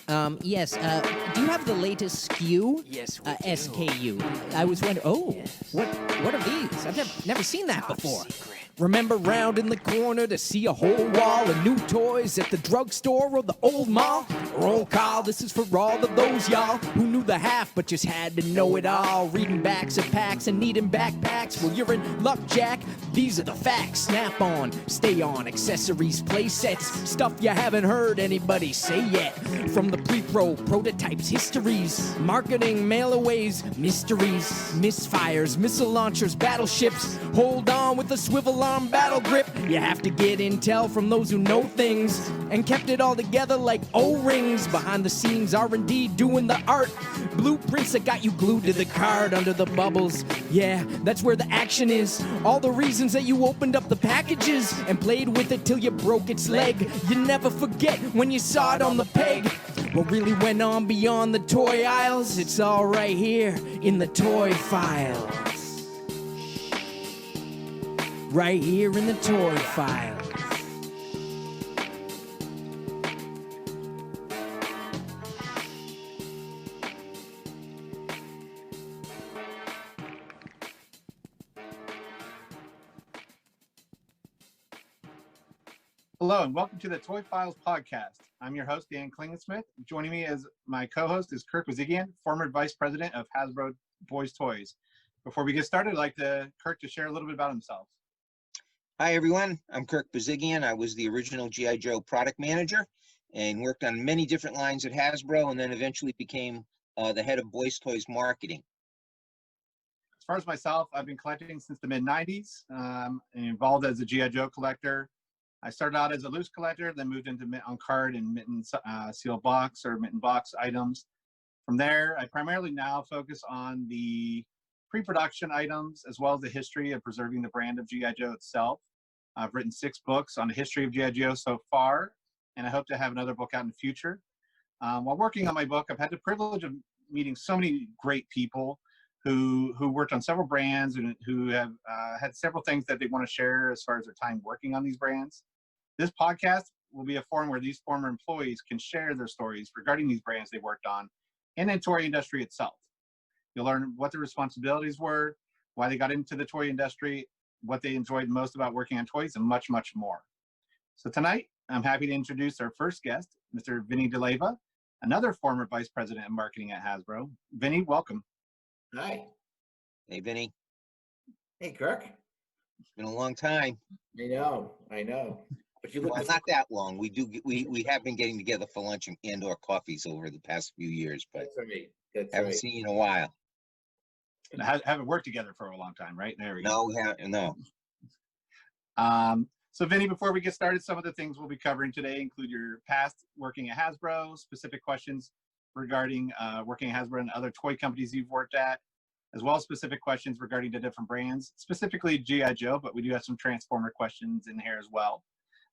Yes. Do you have the latest SKU? Yes, we do. SKU. I was wondering. Oh, Yes. what are these? I've never seen that Top before. secret. Remember round in the corner to see a whole wall of new toys at the drugstore or the old mall? Roll call, this is for all of those y'all who knew the half but just had to know it all. Reading backs of packs and needing backpacks. Well, you're in luck, Jack. These are the facts. Snap on, stay on, accessories, play sets, stuff you haven't heard anybody say yet. From the pre-pro, prototypes, histories, marketing, mailaways, mysteries, misfires, missile launchers, battleships. Hold on with a swivel arm battle grip. You have to get intel from those who know things and kept it all together like O-rings. Behind the scenes, R&D doing the art. Blueprints that got you glued to the card under the bubbles. Yeah, that's where the action is. All the reasons that you opened up the packages and played with it till you broke its leg. You never forget when you saw it on the peg. What really went on beyond the toy aisles? It's all right here in the toy files. Right here in the toy files. Hello and welcome to the Toy Files podcast. I'm your host, Dan Klingensmith. Joining me as my co-host is Kirk Wazigian, former vice president of Hasbro Boys Toys. Before we get started, I'd like Kirk to share a little bit about himself. Hi, everyone. I'm Kirk Bazigian. I was the original G.I. Joe product manager and worked on many different lines at Hasbro and then eventually became the head of Boys Toys marketing. As far as myself, I've been collecting since the mid-90s and involved as a G.I. Joe collector. I started out as a loose collector, then moved into mint on card and mitten sealed box or mitten box items. From there, I primarily now focus on the pre-production items as well as the history of preserving the brand of G.I. Joe itself. I've written 6 books on the history of G.I. Joe so far, and I hope to have another book out in the future. While working on my book, I've had the privilege of meeting so many great people who worked on several brands and who have had several things that they want to share as far as their time working on these brands. This podcast will be a forum where these former employees can share their stories regarding these brands they worked on and the toy industry itself. You'll learn what their responsibilities were, why they got into the toy industry, what they enjoyed most about working on toys, and much, much more. So tonight, I'm happy to introduce our first guest, Mr. Vinnie D'Alleva, another former vice president of marketing at Hasbro. Vinnie, welcome. Hi. Hey, Vinny. Hey, Kirk. It's been a long time. I know. But you look Well, not that long. We have been getting together for lunch and or coffees over the past few years, but That's right. That's haven't right. seen you in a while. Haven't worked together for a long time, right? There we No, go. no. So Vinnie, before we get started, some of the things we'll be covering today include your past working at Hasbro, specific questions regarding working at Hasbro and other toy companies you've worked at, as well as specific questions regarding the different brands, specifically G.I. Joe, but we do have some Transformer questions in here as well.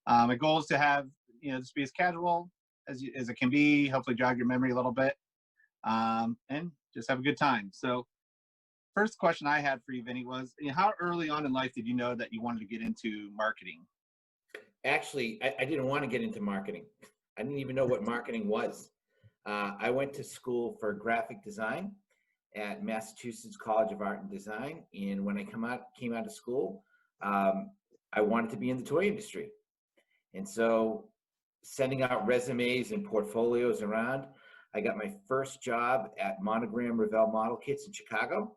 My goal is to have, this be as casual as it can be, hopefully jog your memory a little bit, and just have a good time. So first question I had for you, Vinnie, was how early on in life did you know that you wanted to get into marketing? Actually, I didn't want to get into marketing. I didn't even know what marketing was. I went to school for graphic design at Massachusetts College of Art and Design. And when I came out of school, I wanted to be in the toy industry. And so sending out resumes and portfolios around, I got my first job at Monogram Revell Model Kits in Chicago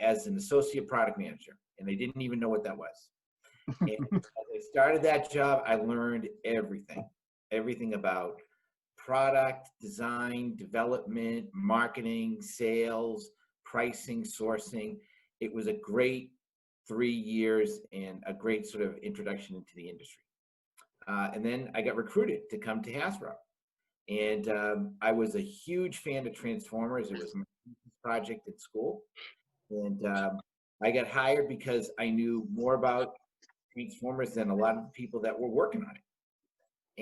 as an associate product manager. And I didn't even know what that was. And as I started that job, I learned everything about product, design, development, marketing, sales, pricing, sourcing. It was a great 3 years and a great sort of introduction into the industry. And then I got recruited to come to Hasbro. And I was a huge fan of Transformers. It was my project at school. And I got hired because I knew more about Transformers than a lot of the people that were working on it.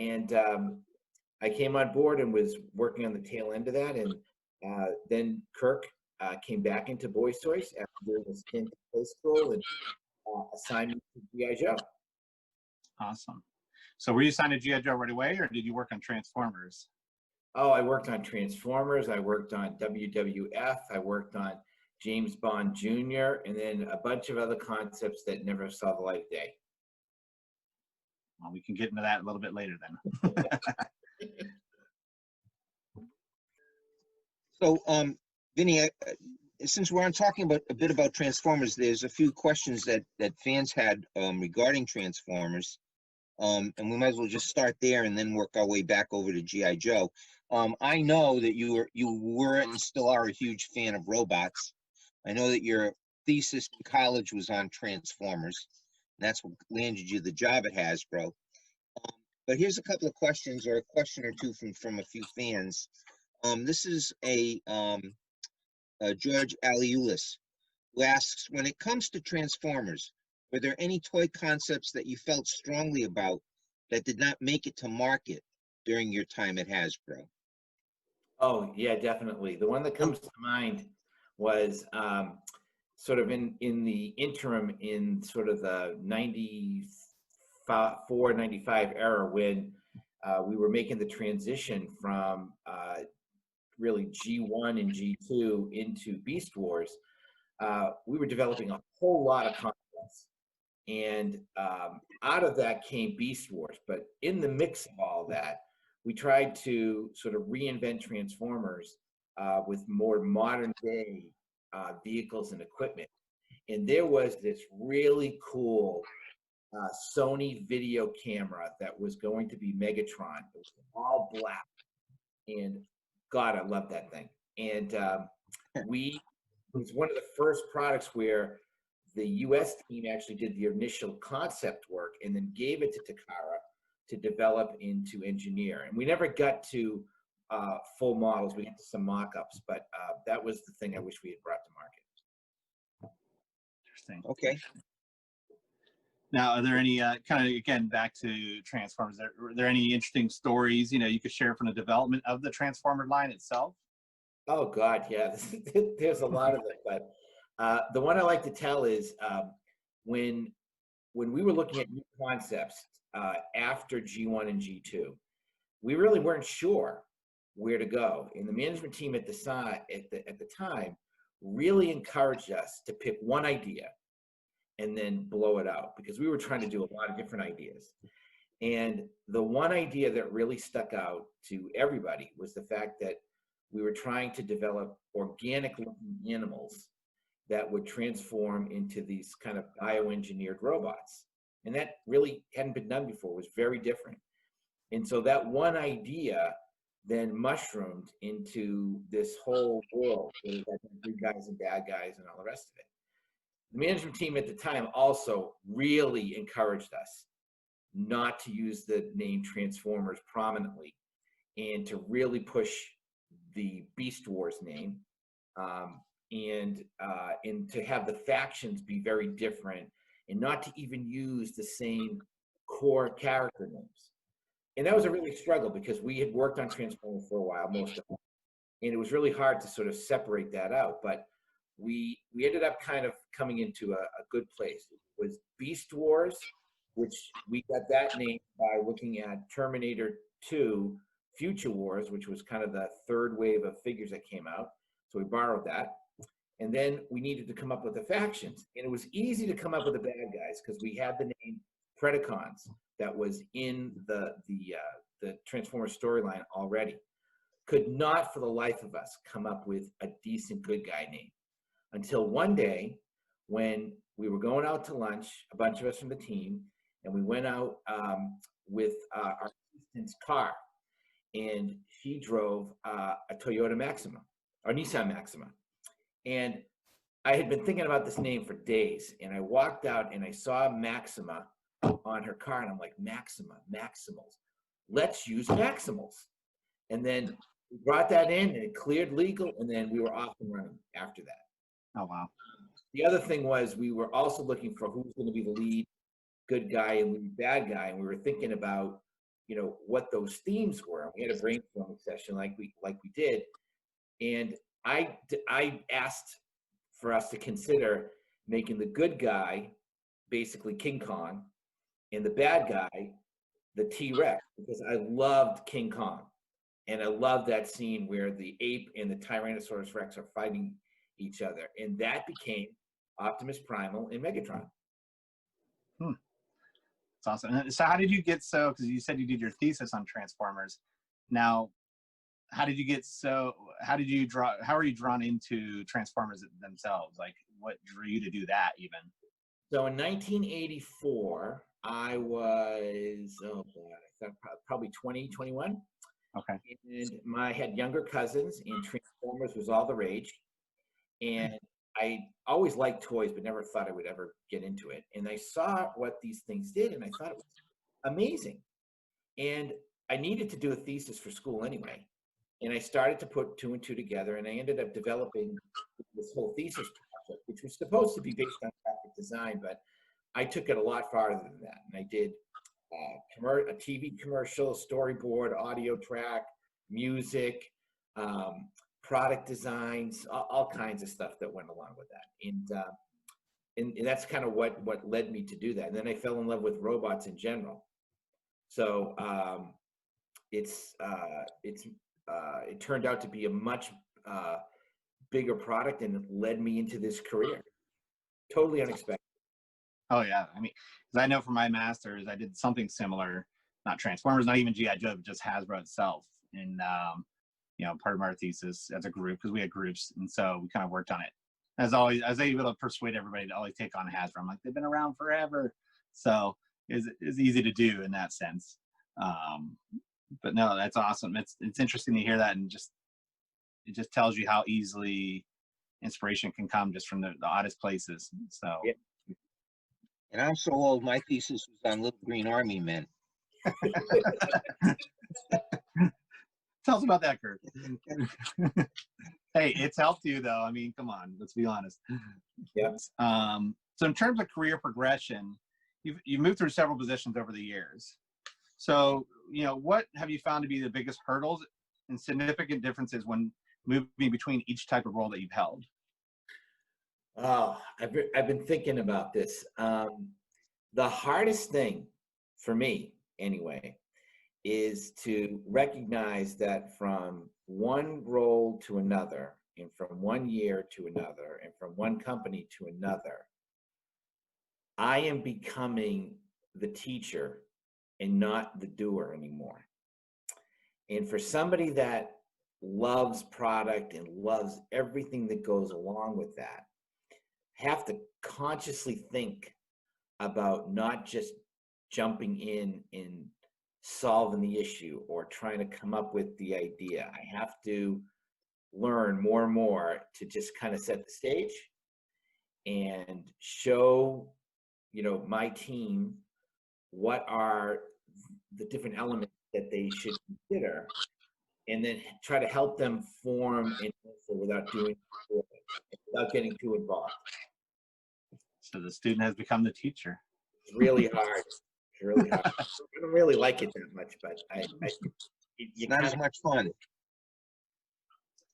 And I came on board and was working on the tail end of that. And then Kirk came back into Boys Toys after doing a stint at high school and assigned me to G.I. Joe. Awesome. So were you assigned to G.I. Joe right away, or did you work on Transformers? Oh, I worked on Transformers. I worked on WWF. I worked on James Bond Jr. and then a bunch of other concepts that never saw the light of day. Well, we can get into that a little bit later then. So, Vinny, since we're on talking about a bit about Transformers, there's a few questions that fans had regarding Transformers, and we might as well just start there and then work our way back over to GI Joe. I know that you were and still are a huge fan of robots. I know that your thesis in college was on Transformers. And that's what landed you the job at Hasbro. But here's a couple of questions, or a question or two from a few fans. This is a George Aliulis, who asks, when it comes to Transformers, were there any toy concepts that you felt strongly about that did not make it to market during your time at Hasbro? Oh, yeah, definitely. The one that comes to mind was sort of in the interim in sort of the 94, 95 era when we were making the transition from really G1 and G2 into Beast Wars. We were developing a whole lot of concepts. And out of that came Beast Wars. But in the mix of all that, we tried to sort of reinvent Transformers with more modern day vehicles and equipment. And there was this really cool Sony video camera that was going to be Megatron. It was all black. And God, I love that thing. And it was one of the first products where the US team actually did the initial concept work and then gave it to Takara to develop into engineer. And we never got to full models. We got to some mock-ups, but that was the thing I wish we had brought to market. Interesting. Okay. Now, are there any kind of, again, back to Transformers, are there any interesting stories, you could share from the development of the Transformer line itself? Oh God, yeah, there's a lot of it, but the one I like to tell is when we were looking at new concepts after G1 and G2, we really weren't sure where to go, and the management team at the time really encouraged us to pick one idea and then blow it out, because we were trying to do a lot of different ideas. And the one idea that really stuck out to everybody was the fact that we were trying to develop organic looking animals that would transform into these kind of bioengineered robots. And that really hadn't been done before. It was very different. And so that one idea then mushroomed into this whole world where we had good guys and bad guys and all the rest of it. The management team at the time also really encouraged us not to use the name Transformers prominently and to really push the Beast Wars name, and to have the factions be very different and not to even use the same core character names. And that was a really struggle because we had worked on Transformers for a while, most of them, and it was really hard to sort of separate that out. But we ended up kind of coming into a good place. It was Beast Wars, which we got that name by looking at Terminator 2 Future Wars, which was kind of the third wave of figures that came out. So we borrowed that. And then we needed to come up with the factions. And it was easy to come up with the bad guys because we had the name Predacons that was in the Transformers storyline already. Could not for the life of us come up with a decent good guy name. Until one day when we were going out to lunch, a bunch of us from the team, and we went out with our assistant's car. And she drove a Toyota Maxima, or Nissan Maxima. And I had been thinking about this name for days. And I walked out and I saw Maxima on her car. And I'm like, Maxima, Maximals. Let's use Maximals. And then we brought that in and it cleared legal. And then we were off and running after that. Oh, wow. The other thing was we were also looking for who's going to be the lead good guy and lead bad guy. And we were thinking about, what those themes were. We had a brainstorming session like we did. And I asked for us to consider making the good guy basically King Kong and the bad guy the T-Rex, because I loved King Kong. And I love that scene where the ape and the Tyrannosaurus Rex are fighting each other. And that became Optimus Primal and Megatron. It's awesome. And so how did you get because you said you did your thesis on Transformers. Now, how are you drawn into Transformers themselves? Like, what drew you to do that even? So in 1984, I was, probably 20, 21. Okay. And I had younger cousins, and Transformers was all the rage. And I always liked toys, but never thought I would ever get into it. And I saw what these things did, and I thought it was amazing. And I needed to do a thesis for school anyway. And I started to put 2 and 2 together, and I ended up developing this whole thesis project, which was supposed to be based on graphic design, but I took it a lot farther than that. And I did a TV commercial, storyboard, audio track, music, product designs, all kinds of stuff that went along with that. And that's kind of what led me to do that. And then I fell in love with robots in general. So it turned out to be a much bigger product, and it led me into this career. Totally unexpected. Oh yeah, I mean, because I know from my master's, I did something similar, not Transformers, not even G.I. Joe, but just Hasbro itself. And part of our thesis as a group, because we had groups, and so we kind of worked on it. As always, I was able to persuade everybody to always take on Hasbro. I'm like, they've been around forever, so it's easy to do in that sense. But no, that's awesome. It's interesting to hear that, and it just tells you how easily inspiration can come just from the oddest places. So. Yeah. And I'm so old, my thesis was on Little Green Army Men. Tell us about that, Kurt. Hey, it's helped you though. I mean, come on, let's be honest. Yeah. So in terms of career progression, you've moved through several positions over the years. So, what have you found to be the biggest hurdles and significant differences when moving between each type of role that you've held? Oh, I've been thinking about this. The hardest thing for me, anyway, is to recognize that from one role to another, and from one year to another, and from one company to another, I am becoming the teacher and not the doer anymore. And for somebody that loves product and loves everything that goes along with that, have to consciously think about not just jumping in and solving the issue or trying to come up with the idea. I have to learn more and more to just kind of set the stage and show, my team what are the different elements that they should consider, and then try to help them form an answer without getting too involved. So the student has become the teacher. It's really hard. It's really hard. I don't really like it that much, but It's not as much fun.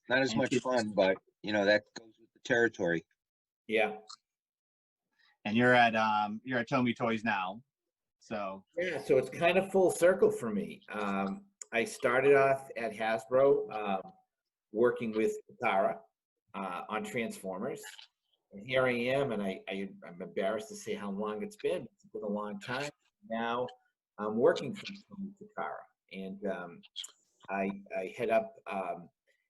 Not as much fun, but that goes with the territory. Yeah. And you're at Tomy Toys now, so. Yeah, so it's kind of full circle for me. I started off at Hasbro, working with Cobra on Transformers. And here I am, and I'm embarrassed to say how long it's been. It's been a long time. Now I'm working for Cobra, and I head up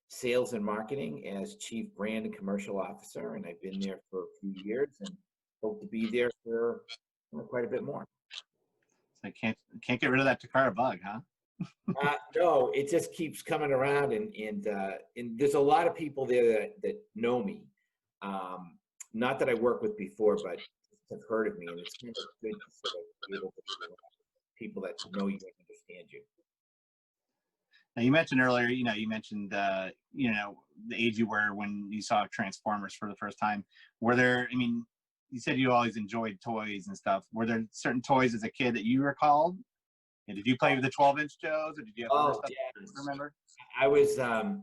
sales and marketing as Chief Brand and Commercial Officer, and I've been there for a few years and hope to be there for quite a bit more. So I can't get rid of that Takara bug, huh? No, it just keeps coming around, and there's a lot of people there that know me. Not that I worked with before, but have heard of me, and it's kind of good to sort of be able to people that know you and understand you. Now you mentioned earlier, you mentioned the age you were when you saw Transformers for the first time. Were there? I mean, you said you always enjoyed toys and stuff. Were there certain toys as a kid that you recalled? And did you play with the 12-inch Joes, or did you have other stuff you remember? I was I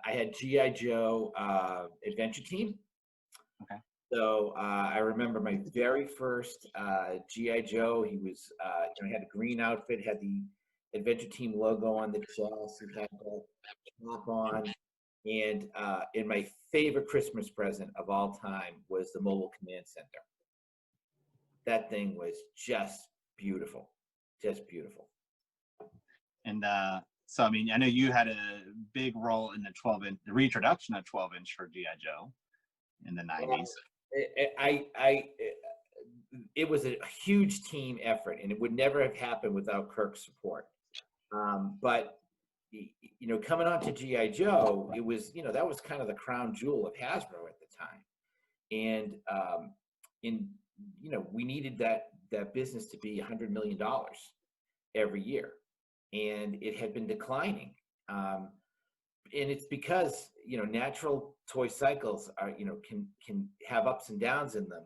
had G.I. Joe Adventure Team. Okay. So I remember my very first G.I. Joe. He was, he had a green outfit, had the Adventure Team logo on the chest. It had the top on. And my favorite Christmas present of all time was the mobile command center. That thing was just beautiful, just beautiful. And so, I mean, I know you had a big role in the reintroduction of 12-inch for G.I. Joe in the 90s. It was a huge team effort, and it would never have happened without Kirk's support. But you know, coming on to G.I. Joe, it was, you know, that was kind of the crown jewel of Hasbro at the time. And you know, we needed that business to be $100 million every year. And it had been declining. And it's because, you know, natural toy cycles are, you know, can have ups and downs in them.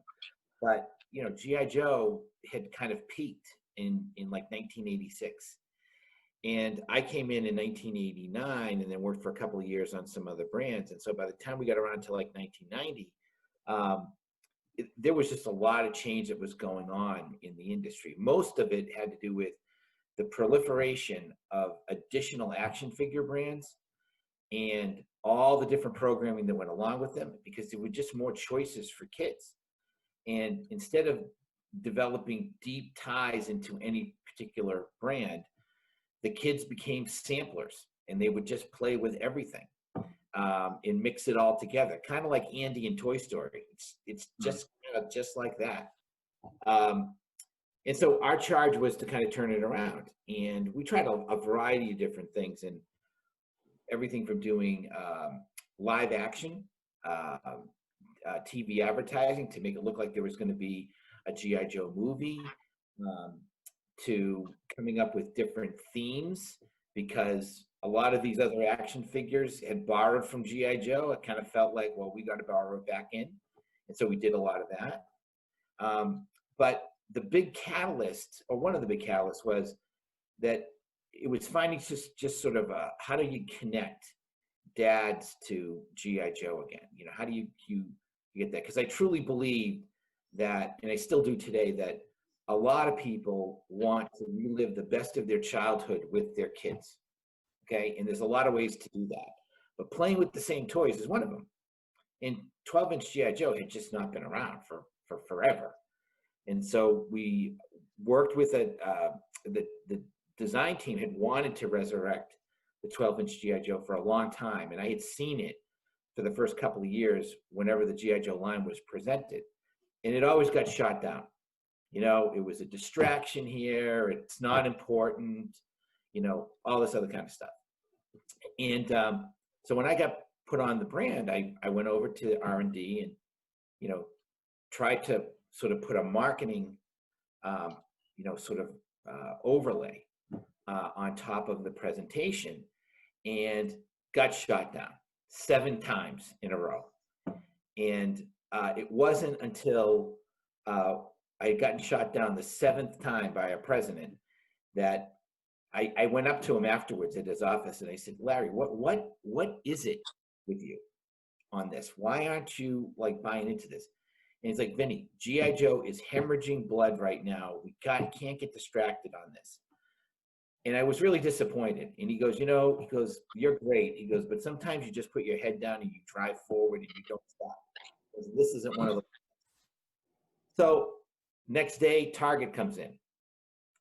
But, you know, G.I. Joe had kind of peaked in like 1986. And I came in 1989 and then worked for a couple of years on some other brands. And so by the time we got around to like 1990, there was just a lot of change that was going on in the industry. Most of it had to do with the proliferation of additional action figure brands and all the different programming that went along with them, because there were just more choices for kids. And instead of developing deep ties into any particular brand, the kids became samplers, and they would just play with everything and mix it all together, kind of like Andy in Toy Story. It's just just like that. And so our charge was to kind of turn it around, and we tried a variety of different things, and everything from doing live action, TV advertising to make it look like there was going to be a G.I. Joe movie, to coming up with different themes, because a lot of these other action figures had borrowed from G.I. Joe. It kind of felt like, well, we got to borrow it back in. And so we did a lot of that. But the big catalyst, or one of the big catalysts, was that it was finding just sort of how do you connect dads to G.I. Joe again? You know, how do you get that? Because I truly believe that, and I still do today, that a lot of people want to relive the best of their childhood with their kids. Okay, and there's a lot of ways to do that. But playing with the same toys is one of them. And 12-inch G.I. Joe had just not been around for forever. And so we worked with the design team had wanted to resurrect the 12-inch G.I. Joe for a long time. And I had seen it for the first couple of years whenever the G.I. Joe line was presented. And it always got shot down. You know, it was a distraction here. It's not important, you know, all this other kind of stuff. And so when I got put on the brand, I went over to R&D and, you know, tried to sort of put a marketing, you know, sort of overlay on top of the presentation, and got shot down 7 times in a row. And it wasn't until I had gotten shot down the 7th time by a president that I went up to him afterwards at his office and I said, Larry, what is it with you on this? Why aren't you like buying into this? And he's like, Vinny, G.I. Joe is hemorrhaging blood right now. We can't get distracted on this. And I was really disappointed. And he goes, you know, he goes, you're great. He goes, but sometimes you just put your head down and you drive forward and you don't stop. Because this isn't one of those. So next day, Target comes in,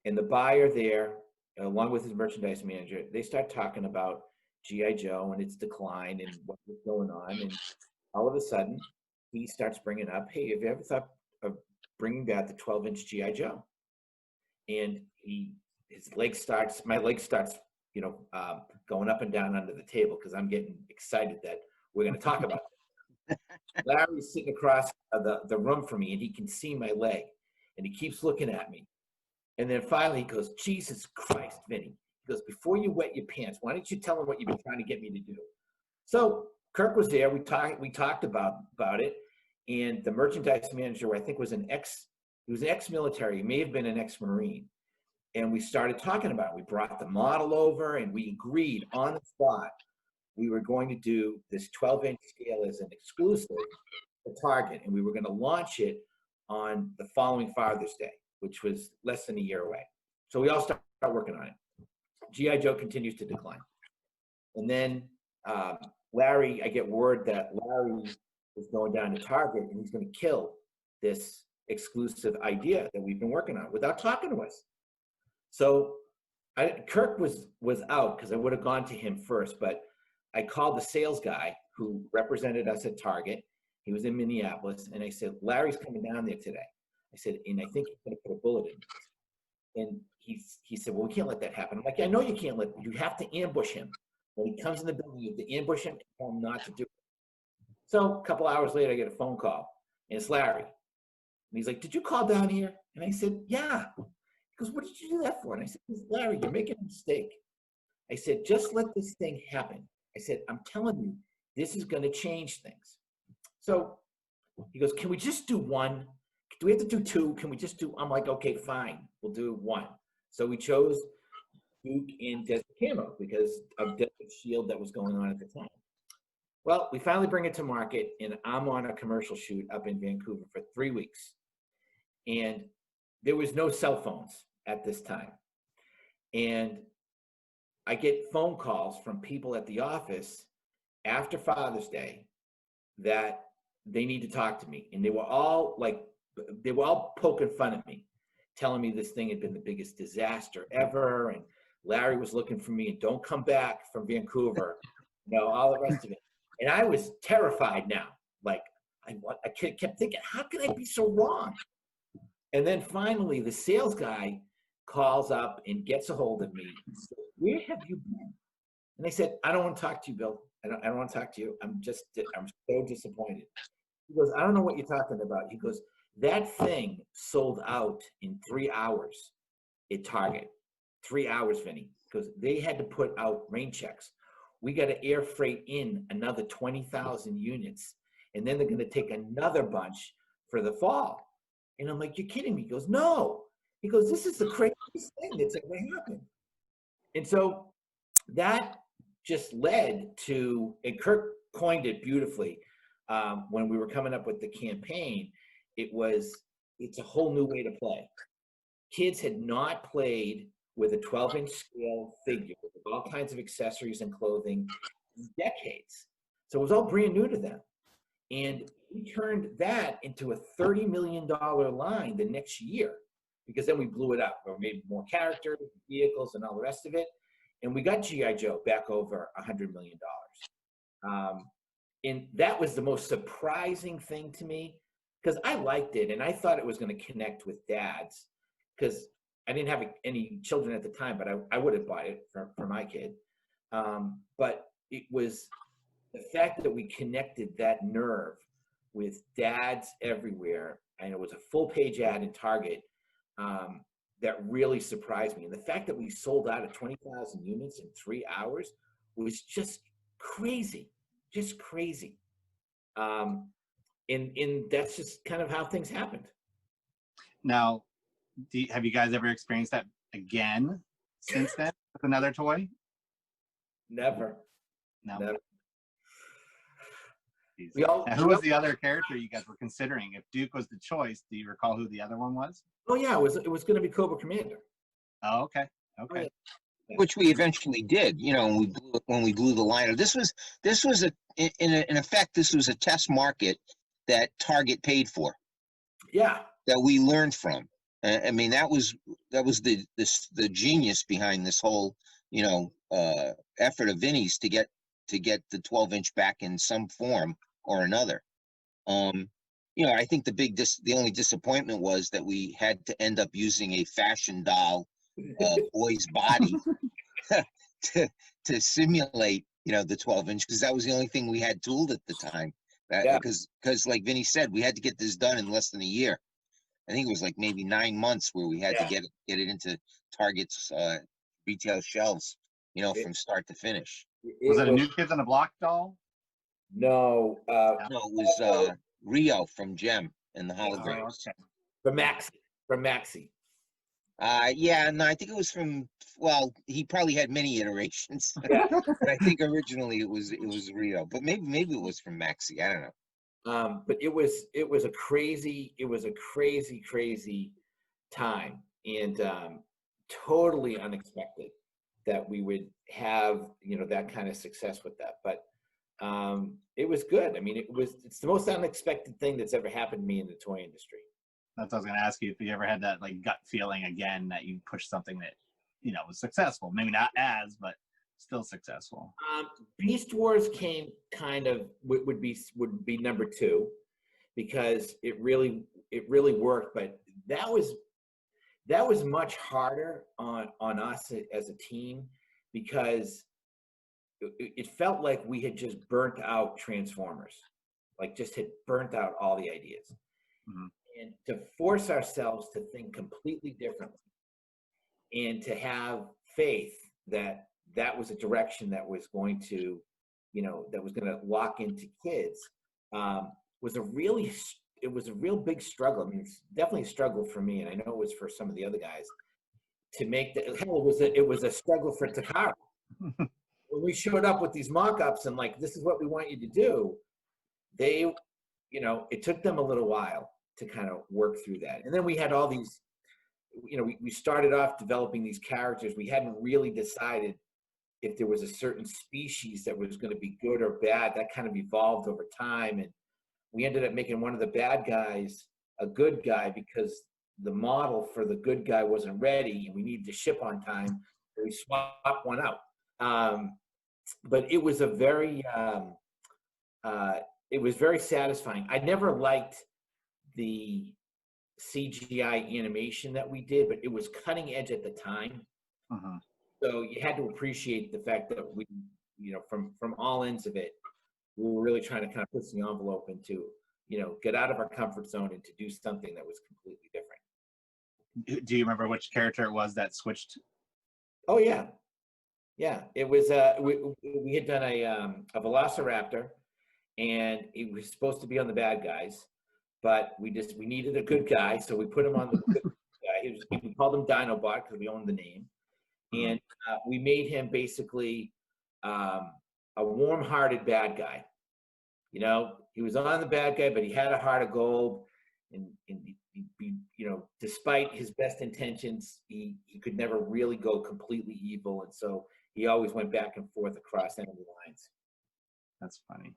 and the buyer there, along with his merchandise manager, they start talking about G.I. Joe and its decline and what was going on. And all of a sudden, he starts bringing up, hey, have you ever thought of bringing back the 12-inch G.I. Joe? And my leg starts, you know, going up and down under the table because I'm getting excited that we're going to talk about it. Larry's sitting across the room from me, and he can see my leg, and he keeps looking at me. And then finally he goes, Jesus Christ, Vinny. He goes, before you wet your pants, why don't you tell him what you've been trying to get me to do? So Kirk was there. We talked about it. And the merchandise manager, I think, was an ex-military. He may have been an ex-Marine. And we started talking about it. We brought the model over, and we agreed on the spot we were going to do this 12-inch scale as an exclusive to Target. And we were going to launch it on the following Father's Day, which was less than a year away. So we all started working on it. G.I. Joe continues to decline. And then Larry, I get word that Larry is going down to Target and he's going to kill this exclusive idea that we've been working on without talking to us. So Kirk was out because I would have gone to him first, but I called the sales guy who represented us at Target. He was in Minneapolis, and I said, Larry's coming down there today. I said, and I think he's going to put a bullet in me. And he said, well, we can't let that happen. I'm like, yeah, I know you can't you have to ambush him. When he comes in the building, you have to ambush him and tell him not to do it. So a couple hours later, I get a phone call, and it's Larry. And he's like, did you call down here? And I said, yeah. He goes, what did you do that for? And I said, Larry, you're making a mistake. I said, just let this thing happen. I said, I'm telling you, this is going to change things. So he goes, can we just do one? Do we have to do two? Can we just do? I'm like, okay, fine. We'll do one. So we chose Duke and Desert Camo because of Desert Shield that was going on at the time. Well, we finally bring it to market, and I'm on a commercial shoot up in Vancouver for 3 weeks. And there was no cell phones at this time. And I get phone calls from people at the office after Father's Day that they need to talk to me. And they were all poking fun at me, telling me this thing had been the biggest disaster ever. And Larry was looking for me and don't come back from Vancouver, all the rest of it. And I was terrified now. Like, I kept thinking, how can I be so wrong? And then finally, the sales guy calls up and gets a hold of me and says, where have you been? And I said, I don't want to talk to you, Bill. I don't want to talk to you. I'm so disappointed. He goes, I don't know what you're talking about. He goes, that thing sold out in 3 hours at Target. 3 hours, Vinny, because they had to put out rain checks. We got to air freight in another 20,000 units, and then they're going to take another bunch for the fall. And I'm like, you're kidding me? He goes, no. He goes, this is the craziest thing that's ever happened. And so that just led to, and Kirk coined it beautifully when we were coming up with the campaign. It's a whole new way to play. Kids had not played with a 12-inch scale figure with all kinds of accessories and clothing in decades. So it was all brand new to them. And we turned that into a $30 million line the next year, because then we blew it up. We made more characters, vehicles, and all the rest of it. And we got G.I. Joe back over $100 million. And that was the most surprising thing to me, because I liked it and I thought it was going to connect with dads, because I didn't have any children at the time, but I would have bought it for my kid. But it was the fact that we connected that nerve with dads everywhere, and it was a full-page ad in Target that really surprised me. And the fact that we sold out of 20,000 units in 3 hours was just crazy, just crazy. And that's just kind of how things happened. Now, have you guys ever experienced that again since then with another toy? Never. No. Never. Now, who was the other character you guys were considering? If Duke was the choice, do you recall who the other one was? Oh yeah, it was going to be Cobra Commander. Oh, okay. Okay. Oh, yeah. Which we eventually did, when we blew the line. This was in effect, this was a test market that Target paid for. Yeah. That we learned from. I mean, that was the genius behind this whole, effort of Vinnie's to get the 12-inch back in some form or another. I think the only disappointment was that we had to end up using a fashion doll boy's body to simulate, the 12-inch, because that was the only thing we had tooled at the time. Because like Vinnie said, we had to get this done in less than a year. I think it was like maybe 9 months where we had to get it into Target's retail shelves, from start to finish. Was it a New Kids on the Block doll? No. No, it was Rio from Gem and the Hologram. Oh, okay. From Maxi. No, I think it was he probably had many iterations. Yeah. But I think originally it was Rio, but maybe it was from Maxi. I don't know. But it was a crazy time, and totally unexpected that we would have, that kind of success with that. But it was good. I mean, it's the most unexpected thing that's ever happened to me in the toy industry. That's what I was going to ask you, if you ever had that like gut feeling again that you pushed something that, was successful. Maybe not as, but still successful. Beast Wars came kind of would be number 2, because it really worked. But that was much harder on us as a team, because it felt like we had just burnt out Transformers, like just had burnt out all the ideas. Mm-hmm. And to force ourselves to think completely differently and to have faith that that was a direction that was going to, that was going to lock into kids, was a real big struggle. I mean, it's definitely a struggle for me, and I know it was for some of the other guys to make the hell. It was a struggle for Takara. When we showed up with these mock-ups and like, this is what we want you to do, they, it took them a little while to kind of work through that. And then we had all these, we started off developing these characters. We hadn't really decided if there was a certain species that was going to be good or bad. That kind of evolved over time. And we ended up making one of the bad guys a good guy, because the model for the good guy wasn't ready and we needed to ship on time. So we swapped one out. But it was very satisfying. I never liked the CGI animation that we did, but it was cutting edge at the time. Uh-huh. So you had to appreciate the fact that we, from all ends of it, we were really trying to kind of push the envelope into, get out of our comfort zone and to do something that was completely different. Do you remember which character it was that switched? Oh yeah. Yeah, it was, we had done a Velociraptor, and he was supposed to be on the bad guys, but we needed a good guy, so we put him on the good guy. We called him Dinobot because we owned the name. And we made him basically a warm-hearted bad guy. He was on the bad guy, but he had a heart of gold, and despite his best intentions, he could never really go completely evil, and so he always went back and forth across enemy lines. That's funny.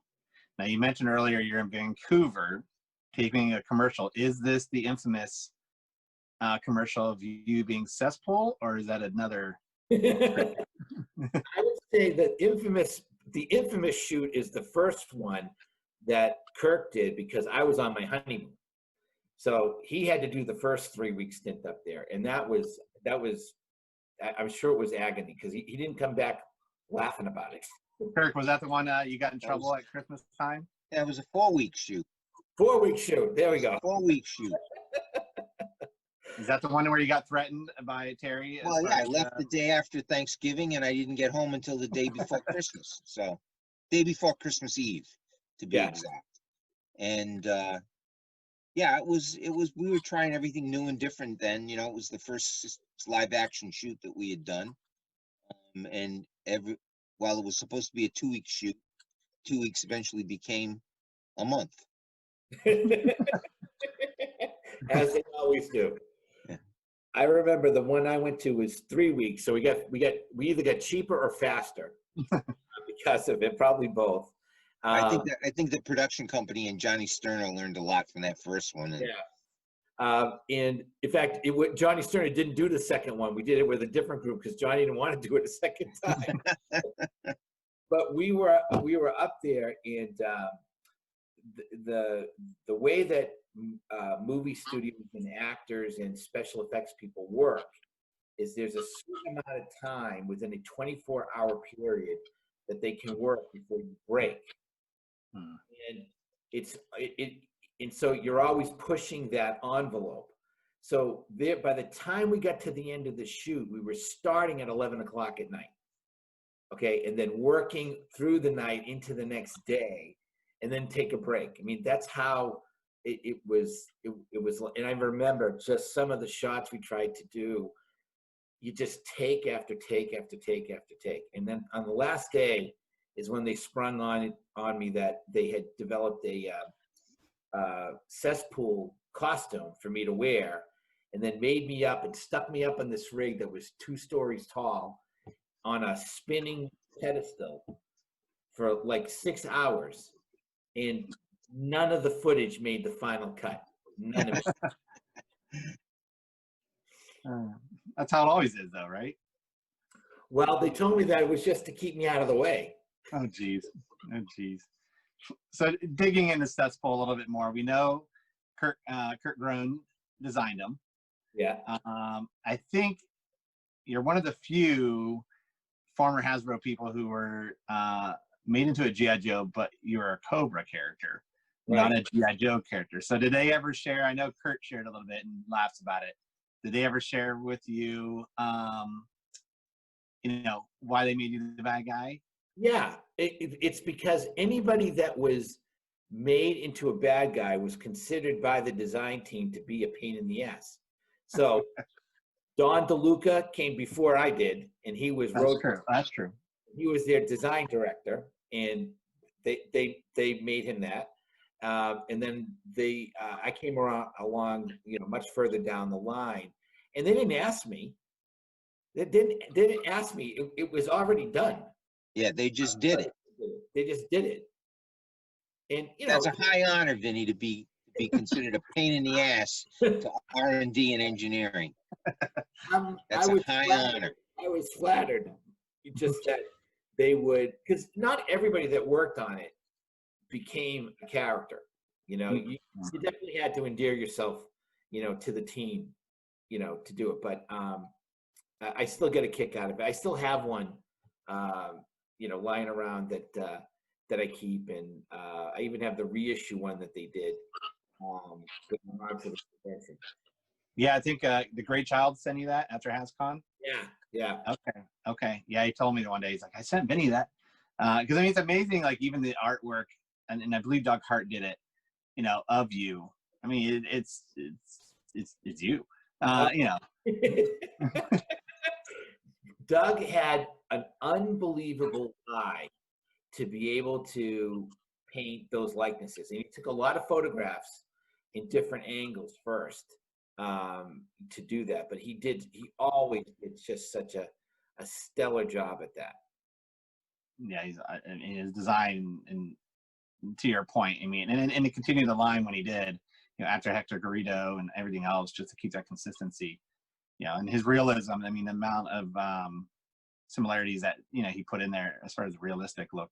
Now, you mentioned earlier you're in Vancouver taping a commercial. Is this the infamous commercial of you being Cesspool, or is that another? I would say that the infamous shoot is the first one that Kirk did, because I was on my honeymoon. So he had to do the first 3-week stint up there. And that was, I'm sure it was agony, because he didn't come back laughing about it. Kirk, was that the one you got in trouble at Christmas time? Yeah, it was a 4-week shoot. 4-week shoot. There we go. 4-week shoot. Is that the one where you got threatened by Terry? Well, yeah, I left the day after Thanksgiving, and I didn't get home until the day before Christmas. So, day before Christmas Eve, to be exact. And yeah, it was. We were trying everything new and different then. It was the first live action shoot that we had done, and while it was supposed to be a 2-week shoot, 2 weeks eventually became a month. As they always do. Yeah. I remember the one I went to was 3 weeks, so we either got cheaper or faster because of it, probably both. I think the production company and Johnny Sterner learned a lot from that first one. Yeah. And in fact, Johnny Sterner didn't do the second one. We did it with a different group because Johnny didn't want to do it a second time. But we were up there, and the way that movie studios and actors and special effects people work is there's a certain amount of time within a 24-hour period that they can work before you break. And so you're always pushing that envelope. So there, by the time we got to the end of the shoot, we were starting at 11 o'clock at night. Okay, and then working through the night into the next day, and then take a break. I mean, that's how it was. And I remember just some of the shots we tried to do. You just take after take after take after take, and then on the last day is when they sprung on me that they had developed a Cesspool costume for me to wear, and then made me up and stuck me up on this rig that was 2 stories tall. on a spinning pedestal for like 6 hours, and none of the footage made the final cut. None of it. That's how it always is, though, right? Well, they told me that it was just to keep me out of the way. Oh, geez. Oh, geez. So digging into Cesspool a little bit more, we know Kurt Groen designed them. Yeah. I think you're one of the few former Hasbro people who were made into a G.I. Joe, but you're a Cobra character, not a G.I. Joe character. So did they ever share? I know Kurt shared a little bit and laughs about it. Did they ever share with you, why they made you the bad guy? Yeah, it's because anybody that was made into a bad guy was considered by the design team to be a pain in the ass. So Don DeLuca came before I did, and he was That's true. He was their design director, and they made him that. And then I came along, much further down the line, and they didn't ask me. They didn't ask me. It was already done. Yeah, they just did it. They just did it. And that's a high honor, Vinny, to be considered a pain in the ass to R&D and engineering. That's a high honor. I was flattered, just that they would, because not everybody that worked on it became a character. You definitely had to endear yourself, to the team, to do it. But I still get a kick out of it. I still have one, lying around that I keep, and I even have the reissue one that they did. Yeah, I think the Great Child sent you that after HasCon. Yeah. Okay. Yeah, he told me one day. He's like, I sent Vinny that because it's amazing. Like even the artwork, and I believe Doug Hart did it. Of you. I mean, it's you. Doug had an unbelievable eye to be able to paint those likenesses, and he took a lot of photographs in different angles first to do that. But he always did just such a stellar job at that. Yeah, his design, and to your point, I mean, and to continue the line when he did, after Hector Garrido and everything else, just to keep that consistency, and his realism. I mean, the amount of similarities that he put in there as far as realistic look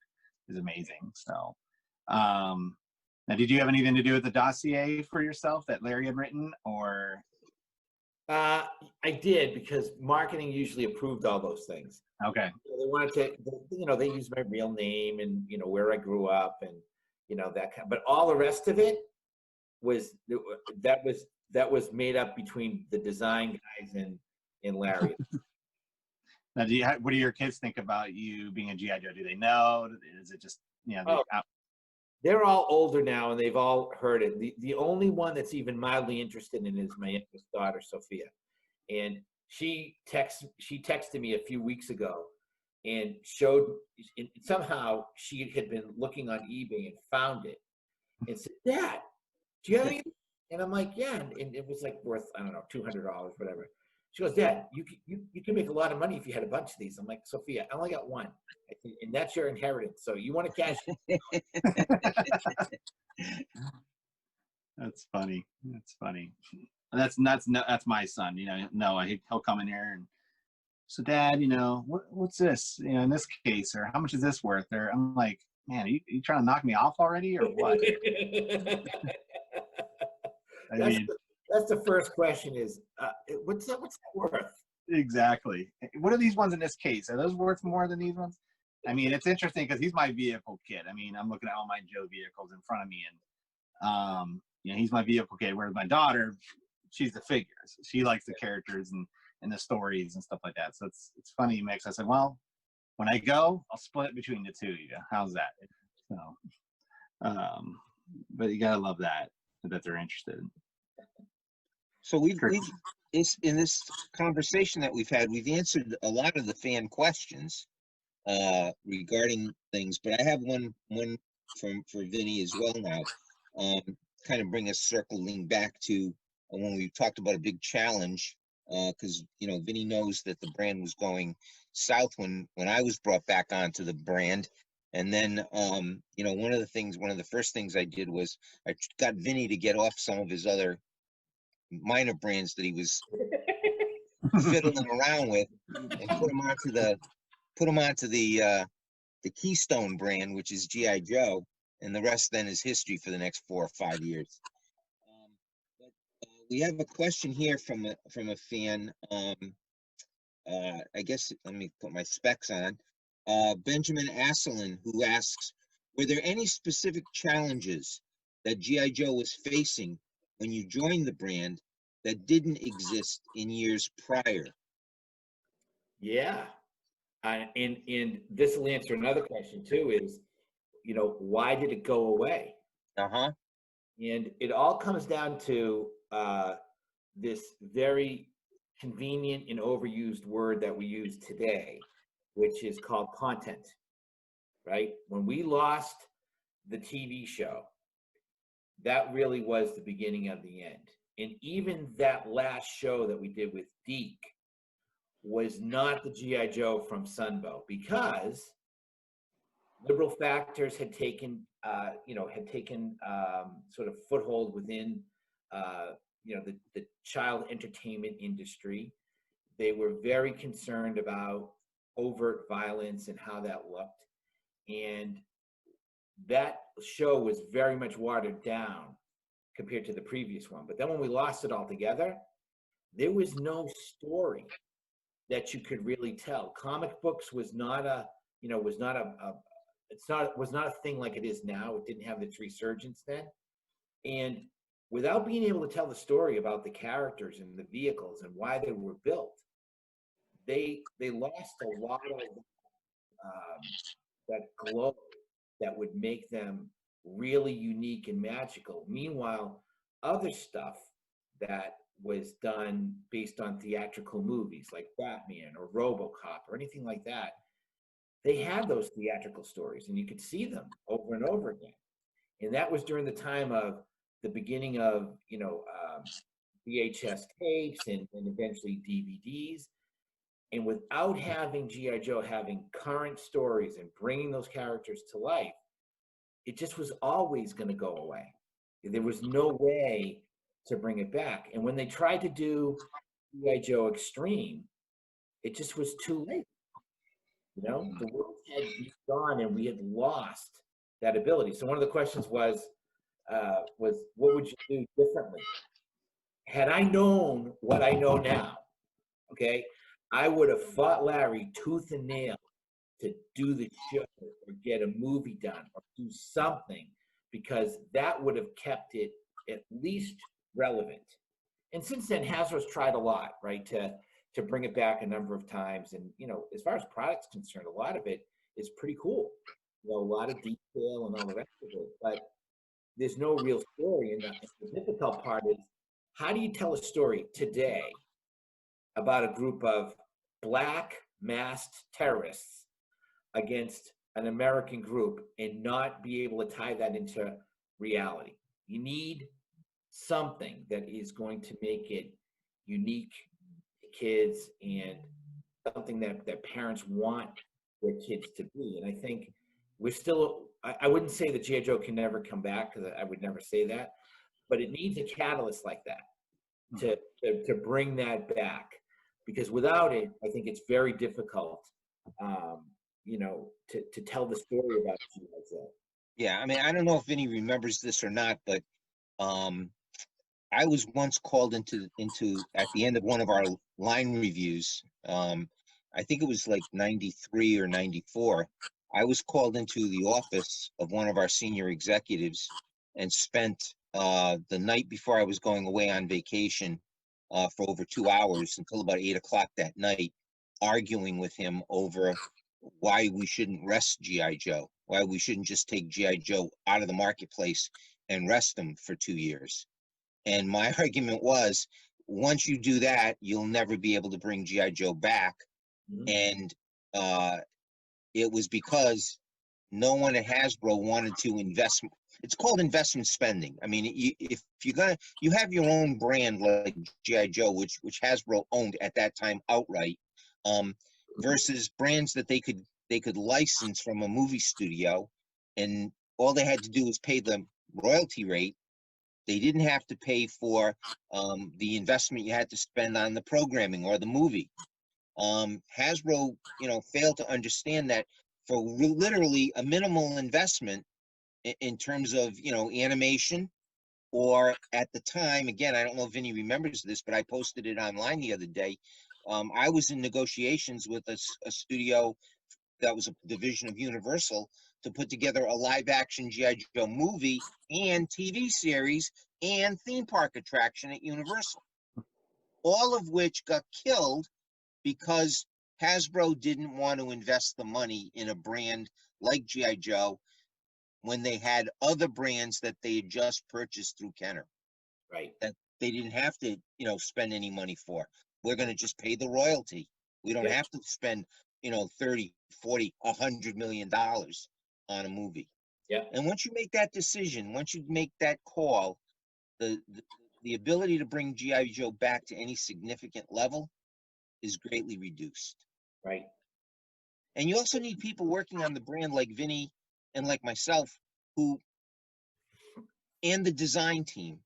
is amazing. So, now, did you have anything to do with the dossier for yourself that Larry had written, or? I did, because marketing usually approved all those things. Okay. They wanted to, they used my real name and where I grew up and that kind. But all the rest of it was made up between the design guys and Larry. Now, what do your kids think about you being a G.I. Joe? Do they know? Is it just they're all older now, and they've all heard it. The only one that's even mildly interested in it is my youngest daughter, Sophia, and she texted me a few weeks ago and somehow she had been looking on eBay and found it and said, "Dad, do you have any?" And I'm like, "Yeah," and it was like worth, I don't know, $200, whatever. She goes, "Dad, you can make a lot of money if you had a bunch of these." I'm like, "Sophia, I only got one, and that's your inheritance. So you want to cash it?" That's funny. That's my son. Noah. He'll come in here and, so Dad, what's this? In this case, or how much is this worth? Or I'm like, man, are you trying to knock me off already, or what? That's the first question is, what's that worth? Exactly. What are these ones in this case? Are those worth more than these ones? I mean, it's interesting because he's my vehicle kid. I mean, I'm looking at all my Joe vehicles in front of me, and he's my vehicle kid. Whereas my daughter, she's the figures. She likes the characters and the stories and stuff like that. So it's funny you mix. I said, well, when I go, I'll split it between the two of you. How's that? So, but you gotta love that they're interested. So we've in this conversation that we've had, we've answered a lot of the fan questions regarding things, but I have one for Vinny as well now. Kind of bring us circling back to when we talked about a big challenge because you know Vinny knows that the brand was going south when I was brought back onto the brand. And then you know, one of the first things I did was I got Vinny to get off some of his other minor brands that he was fiddling around with, and put him onto the Keystone brand, which is G.I. Joe, and the rest then is history for the next 4 or 5 years. But we have a question here from a fan. I guess let me put my specs on. Benjamin Asselin, who asks, were there any specific challenges that G.I. Joe was facing when you joined the brand that didn't exist in years prior? Yeah. And this will answer another question too, is, you know, why did it go away? Uh-huh. And it all comes down to this very convenient and overused word that we use today, which is called content, right? When we lost the TV show, that really was the beginning of the end. And even that last show that we did with D.E.F was not the G.I. Joe from Sunbow, because liberal factors had taken, sort of foothold within, the child entertainment industry. They were very concerned about overt violence and how that looked. And that show was very much watered down compared to the previous one. But then when we lost it altogether, there was no story that you could really tell. Comic books was not a thing like it is now. It didn't have its resurgence then. And without being able to tell the story about the characters and the vehicles and why they were built, they lost a lot of that glow that would make them really unique and magical. Meanwhile, other stuff that was done based on theatrical movies like Batman or RoboCop or anything like that, they had those theatrical stories and you could see them over and over again. And that was during the time of the beginning of, VHS tapes and eventually DVDs. And without having G.I. Joe having current stories and bringing those characters to life, it just was always going to go away. There was no way to bring it back. And when they tried to do G.I. Joe Extreme, it just was too late. The world had gone and we had lost that ability. So one of the questions was what would you do differently? Had I known what I know now, okay, I would have fought Larry tooth and nail to do the show or get a movie done or do something, because that would have kept it at least relevant. And since then, Hasbro's tried a lot, right, to bring it back a number of times. And, as far as product's concerned, a lot of it is pretty cool. A lot of detail and all the rest of it, but there's no real story. And the difficult part is, how do you tell a story today about a group of black masked terrorists against an American group and not be able to tie that into reality? You need something that is going to make it unique to kids and something that parents want their kids to be. And I think we're still, I wouldn't say that G.I. Joe can never come back, because I would never say that, but it needs a catalyst like that to bring that back, because without it, I think it's very difficult, to tell the story about G.I. Joe. Yeah, I mean, I don't know if Vinny remembers this or not, but I was once called into at the end of one of our line reviews. I think it was like 93 or 94. I was called into the office of one of our senior executives and spent the night before I was going away on vacation for over 2 hours until about 8 o'clock that night, arguing with him over why we shouldn't rest G.I. Joe, why we shouldn't just take G.I. Joe out of the marketplace and rest him for 2 years. And my argument was, once you do that, you'll never be able to bring G.I. Joe back. Mm-hmm. And it was because no one at Hasbro wanted to invest it's called investment spending. I mean, if you have your own brand like G.I. Joe, which Hasbro owned at that time outright, versus brands that they could license from a movie studio, and all they had to do was pay the royalty rate. They didn't have to pay for the investment you had to spend on the programming or the movie. Hasbro, failed to understand that for literally a minimal investment in terms of, animation, or at the time, again, I don't know if Vinny remembers this, but I posted it online the other day. I was in negotiations with a studio that was a division of Universal to put together a live action G.I. Joe movie and TV series and theme park attraction at Universal, all of which got killed because Hasbro didn't want to invest the money in a brand like G.I. Joe when they had other brands that they had just purchased through Kenner. Right. That they didn't have to, spend any money for. We're going to just pay the royalty. We don't have to spend, 30, 40, $100 million on a movie. Yeah. And once you make that decision, once you make that call, the ability to bring G.I. Joe back to any significant level is greatly reduced. Right. And you also need people working on the brand like Vinny and like myself, and the design team,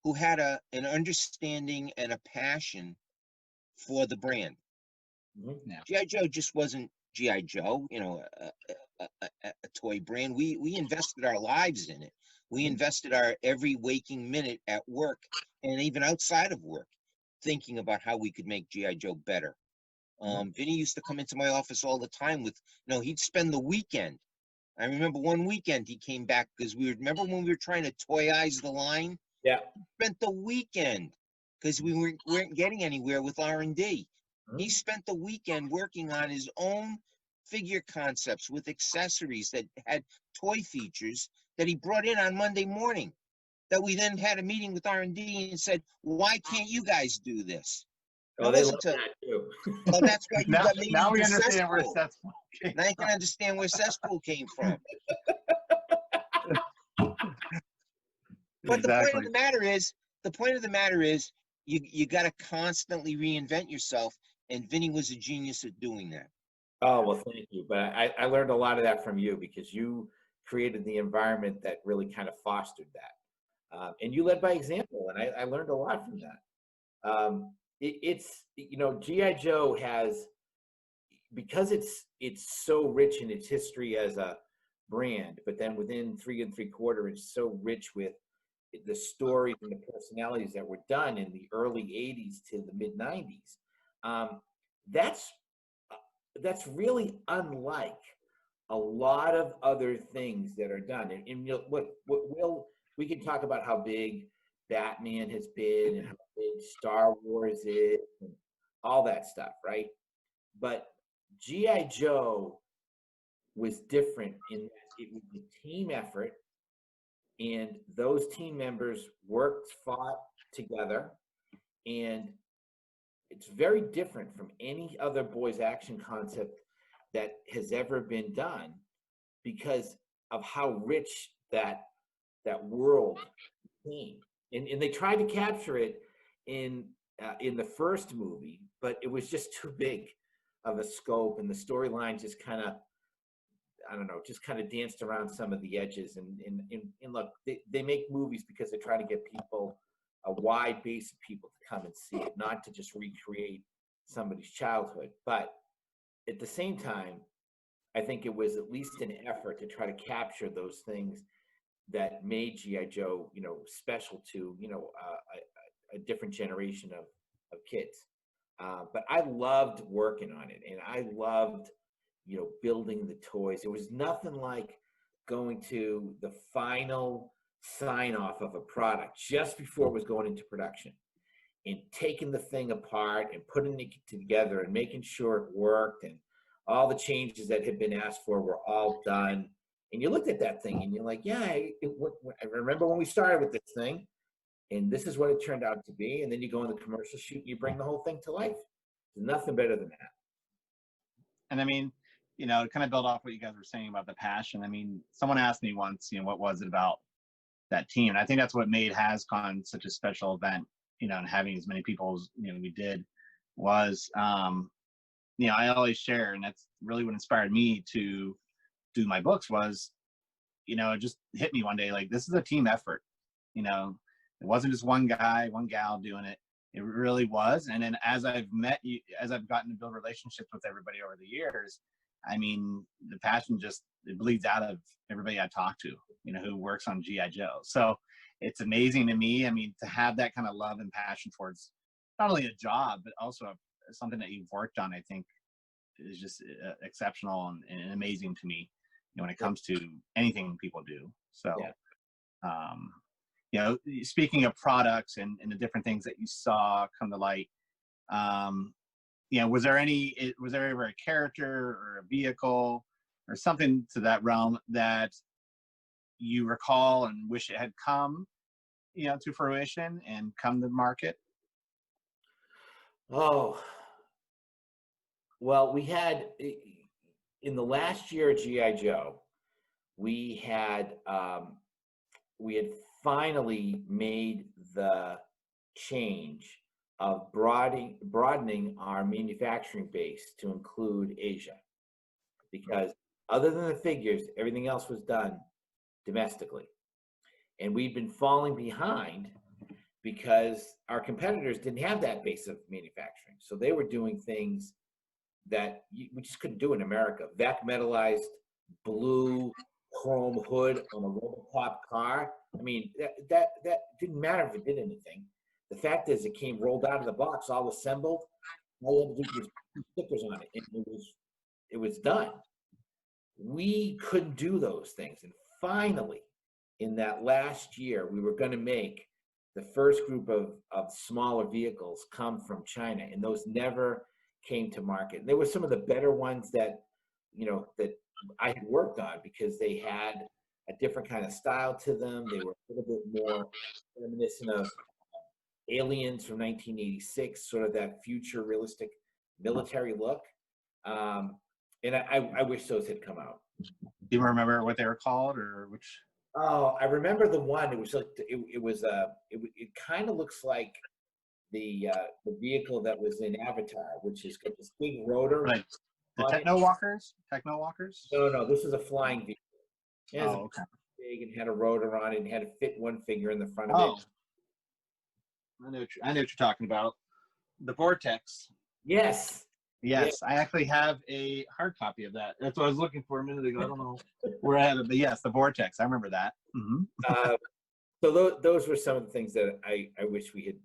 who had an understanding and a passion for the brand. Mm-hmm. G.I. Joe just wasn't G.I. Joe, a toy brand. We invested our lives in it. We invested our every waking minute at work and even outside of work, thinking about how we could make G.I. Joe better. Vinny used to come into my office all the time with, he'd spend the weekend. I remember one weekend he came back because remember when we were trying to toyize the line? Yeah. He spent the weekend because we weren't getting anywhere with R&D. He spent the weekend working on his own figure concepts with accessories that had toy features that he brought in on Monday morning, that we then had a meeting with R&D and said, why can't you guys do this? Oh, they love that too. Well, that's why you got made now we into understand where Cesspool. Cesspool came Now you can understand where Cesspool came from. But Exactly. the point of the matter is, you got to constantly reinvent yourself, and Vinny was a genius at doing that. Oh, well, thank you. But I learned a lot of that from you, because you created the environment that really kind of fostered that. And you led by example, and I learned a lot from that. It's G.I. Joe has, because it's so rich in its history as a brand, but then within 3 3/4, it's so rich with the stories and the personalities that were done in the early 80s to the mid 90s. That's really unlike a lot of other things that are done. And we can talk about how big Batman has been and how big Star Wars is and all that stuff, right? But G.I. Joe was different in that it was a team effort, and those team members fought together, and it's very different from any other boys action concept that has ever been done, because of how rich that world became. And they tried to capture it in the first movie, but it was just too big of a scope, and the storyline just kind of, I don't know, just kind of danced around some of the edges. And look, they make movies because they're trying to get people, a wide base of people, to come and see it, not to just recreate somebody's childhood. But at the same time, I think it was at least an effort to try to capture those things that made G.I. Joe, special to, a different generation of kids. But I loved working on it, and I loved, building the toys. It was nothing like going to the final sign off of a product just before it was going into production, and taking the thing apart and putting it together and making sure it worked, and all the changes that had been asked for were all done. And you looked at that thing and you're like, yeah, I remember when we started with this thing, and this is what it turned out to be. And then you go on the commercial shoot and you bring the whole thing to life. There's nothing better than that. And I mean, you know, to kind of build off what you guys were saying about the passion. I mean, someone asked me once, you know, what was it about that team? And I think that's what made HasCon such a special event, you know, and having as many people as, you know, we did was, you know, I always share, and that's really what inspired me to do my books was, you know, it just hit me one day, like, this is a team effort, you know, it wasn't just one guy, one gal doing it. It really was. And then as I've met you, as I've gotten to build relationships with everybody over the years, I mean, the passion just, it bleeds out of everybody I talk to, you know, who works on G.I. Joe. So it's amazing to me. I mean, to have that kind of love and passion towards not only a job, but also something that you've worked on, I think is just exceptional and amazing to me, you know, when it comes to anything people do. So, you know, speaking of products and the different things that you saw come to light, you know, was there ever a character or a vehicle or something to that realm that you recall and wish it had come, you know, to fruition and come to market? Oh, well, we had in the last year of GI Joe, we had finally made the change of broadening our manufacturing base to include Asia, because other than the figures, everything else was done domestically. And we've been falling behind because our competitors didn't have that base of manufacturing. So they were doing things that we just couldn't do in America. Vac metallized blue chrome hood on a Robocop car. I mean, that didn't matter if it did anything. The fact is, it came rolled out of the box, all assembled. All you had to do was put stickers on it, and it was done. We couldn't do those things, and finally, in that last year, we were going to make the first group of smaller vehicles come from China, and those never came to market. And there were some of the better ones that, you know, that I had worked on because they had a different kind of style to them. They were a little bit more reminiscent of Aliens from 1986, sort of that future realistic military look. And I wish those had come out. Do you remember what they were called or which? Oh, I remember the one. It was like it kind of looks like the vehicle that was in Avatar, which is got this big rotor. Like the Techno Walkers? Techno Walkers? No, this is a flying vehicle. It was okay. big and had a rotor on it and had to fit one figure in the front of it. I know what you're talking about. The Vortex. Yes. Yes, I actually have a hard copy of that. That's what I was looking for a minute ago. I don't know where I have it, but yes, the Vortex. I remember that. Mm-hmm. So those were some of the things that I wish we had.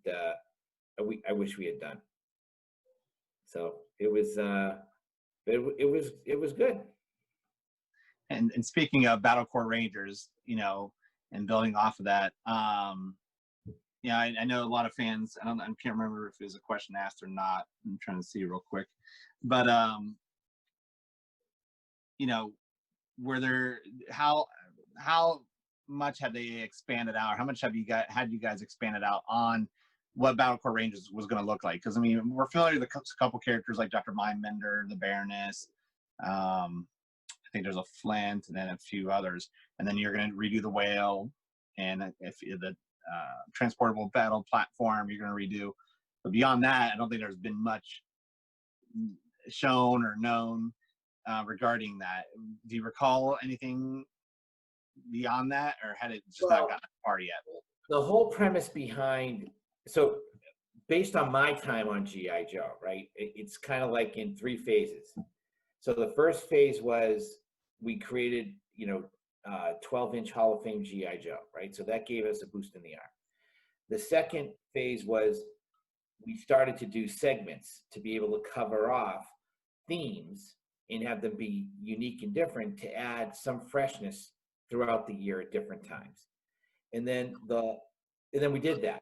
I wish we had done. So it was good. And speaking of Battle Corps Rangers, you know, and building off of that, yeah, I know a lot of fans. I can't remember if it was a question asked or not. I'm trying to see real quick, but you know, were there how much have they expanded out? How much have you guys expanded out on what Battle Corps Rangers was going to look like? Because I mean, we're familiar with a couple characters like Dr. Mindbender, the Baroness. I think there's a Flint, and then a few others, and then you're going to redo the Whale, and if the transportable battle platform you're going to redo. But beyond that, I don't think there's been much shown or known regarding that. Do you recall anything beyond that, or had it just not gotten far yet? The whole premise behind, so based on my time on G.I. Joe, right, it's kind of like in 3 phases. So the first phase was we created, you know, 12-inch Hall of Fame G.I. Joe, right? So that gave us a boost in the arm. The second phase was we started to do segments to be able to cover off themes and have them be unique and different to add some freshness throughout the year at different times. And then we did that.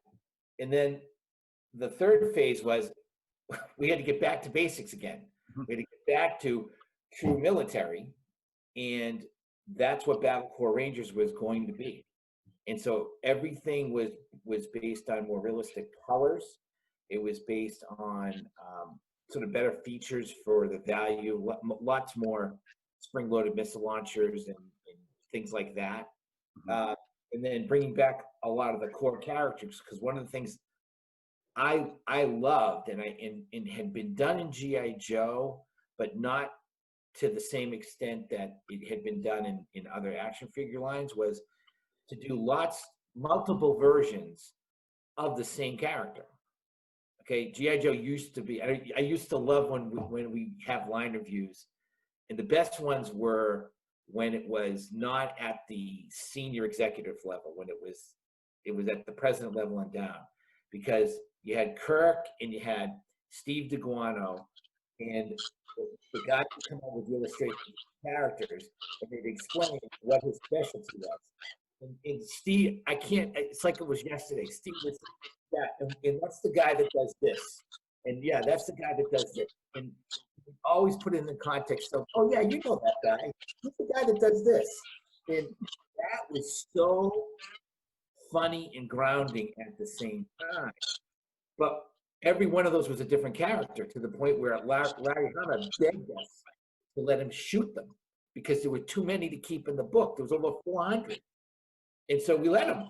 And then the third phase was we had to get back to basics again. We had to get back to true military, and that's what Battle Corps Rangers was going to be. And so everything was based on more realistic colors. It was based on sort of better features for the value, lots more spring-loaded missile launchers and things like that. And then bringing back a lot of the core characters, because one of the things I loved and had been done in G.I. Joe, but not to the same extent that it had been done in other action figure lines, was to do multiple versions of the same character. Okay, G.I. Joe used to be, I used to love when we have line reviews, and the best ones were when it was not at the senior executive level, when it was at the president level and down, because you had Kirk and you had Steve DeGuano, and the guy would come up with the illustration characters, and they'd explain what his specialty was. And Steve, it's like it was yesterday. Steve was, yeah, and that's the guy that does this. And yeah, that's the guy that does this. And always put it in the context of, oh yeah, you know that guy. He's the guy that does this. And that was so funny and grounding at the same time. But every one of those was a different character, to the point where Larry Hama begged us to let him shoot them because there were too many to keep in the book. There was over 400. And so we let him.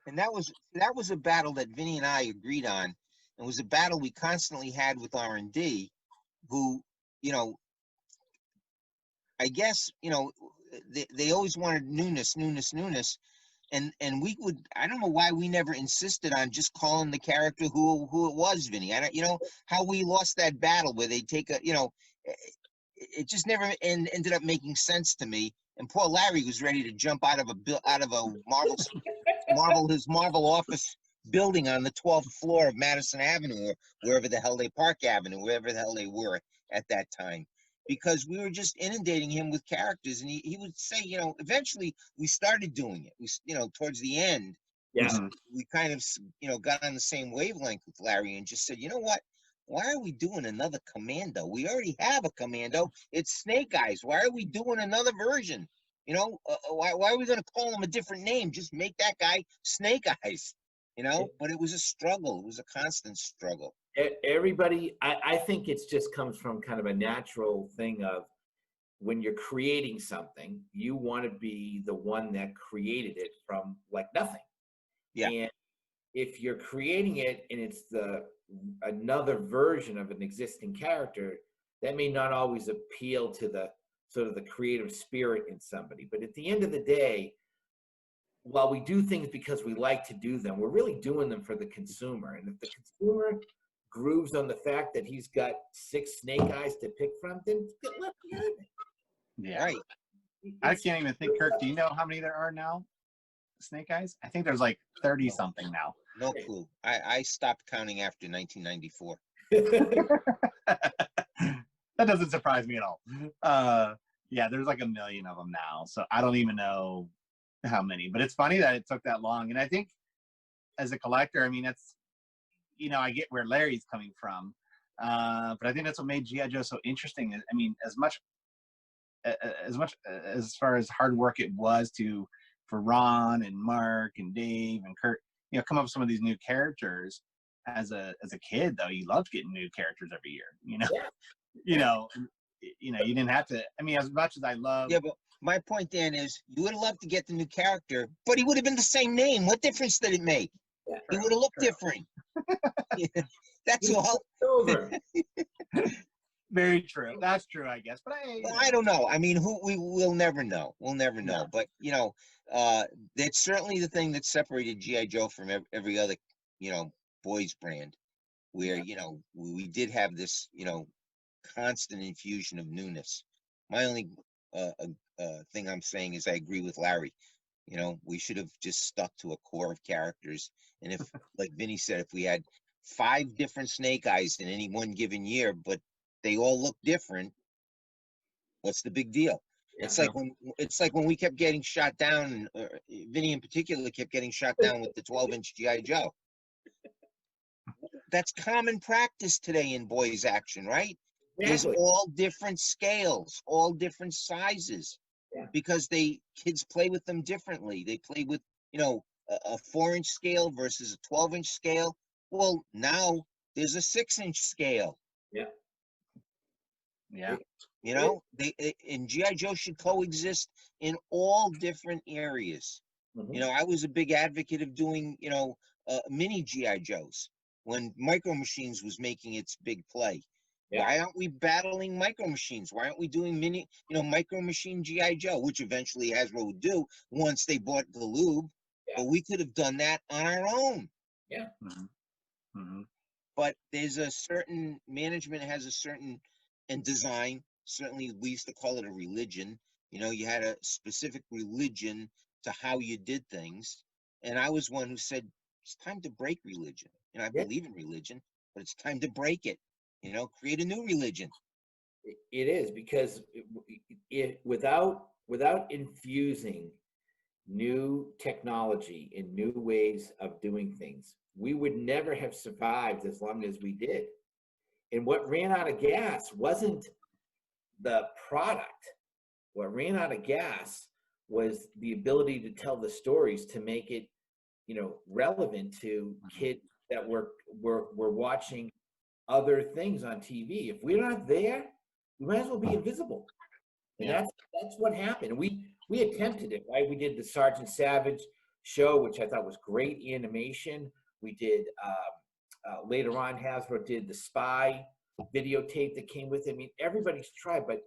And that was a battle that Vinnie and I agreed on. It was a battle we constantly had with R&D, who, you know, I guess, you know, they always wanted newness. And we would, I don't know why we never insisted on just calling the character who it was, Vinnie. You know, how we lost that battle where they take a, you know, it just never ended up making sense to me. And poor Larry was ready to jump out of a Marvel office building on the 12th floor of Madison Avenue, or wherever the hell Park Avenue, wherever the hell they were at that time, because we were just inundating him with characters. And he would say, you know, eventually we started doing it. We, you know, towards the end, we kind of, you know, got on the same wavelength with Larry and just said, you know what? Why are we doing another Commando? We already have a Commando. It's Snake Eyes. Why are we doing another version? You know, why are we going to call him a different name? Just make that guy Snake Eyes, you know? But it was a struggle. It was a constant struggle. Everybody, I think it just comes from kind of a natural thing of, when you're creating something, you want to be the one that created it from like nothing. Yeah. And if you're creating it and it's another version of an existing character, that may not always appeal to the sort of the creative spirit in somebody. But at the end of the day, while we do things because we like to do them, we're really doing them for the consumer. And if the consumer grooves on the fact that he's got 6 Snake Eyes to pick from, then let him have it. Yeah. Right. I can't even think, Kirk, do you know how many there are now? Snake Eyes? I think there's like 30 something now. No clue. I stopped counting after 1994. That doesn't surprise me at all. Yeah, there's like 1 million of them now. So I don't even know how many. But it's funny that it took that long. And I think as a collector, I mean, it's, you know, I get where Larry's coming from. But I think that's what made G.I. Joe so interesting. I mean, as far as hard work it was for Ron and Mark and Dave and Kurt, you know, come up with some of these new characters. As a kid, though, you loved getting new characters every year. You know, you didn't have to. I mean, as much as I love. Yeah, but my point, Dan, is you would have loved to get the new character, but he would have been the same name. What difference did it make? Yeah, he would have looked different. That's all. Over. Very true. That's true, I guess. But I don't know. I mean, we'll never know. We'll never know. No. But you know, that's certainly the thing that separated G.I. Joe from every other, you know, boys brand, where you know we did have this, you know, constant infusion of newness. My only thing I'm saying is I agree with Larry. You know, we should have just stuck to a core of characters. And if, like Vinnie said, if we had 5 different Snake Eyes in any one given year, but they all look different, what's the big deal? Yeah, it's like when we kept getting shot down, Vinnie in particular kept getting shot down with the 12-inch G.I. Joe. That's common practice today in boys action, right? There's all different scales, all different sizes, because kids play with them differently. They play with, you know, a 4-inch scale versus a 12-inch scale. Well, now There's a 6-inch scale. Yeah. Yeah. You know, and GI Joe should coexist in all different areas. Mhm. You know, I was a big advocate of doing, you know, mini GI Joes when Micro Machines was making its big play. Yeah. Why aren't we battling Micro Machines? Why aren't we doing mini, you know, Micro Machine GI Joe, which eventually Hasbro would do once they bought Galoob? Yeah. But we could have done that on our own. Yeah. Mm-hmm. Mm-hmm. But there's a certain management has a certain, and design, certainly we used to call it a religion. You know, you had a specific religion to how you did things. And I was one who said, it's time to break religion. You know, I Yeah. believe in religion, but it's time to break it. You know, create a new religion. It is, because without infusing new technology and new ways of doing things, we would never have survived as long as we did. And what ran out of gas wasn't the product. What ran out of gas was the ability to tell the stories, to make it, you know, relevant to kids that were watching other things on TV. If we're not there, we might as well be invisible. And Yeah. that's what happened. We attempted it, right? We did the Sergeant Savage show, which I thought was great animation. We did later on, Hasbro did the Spy videotape that came with it. I mean, everybody's tried, but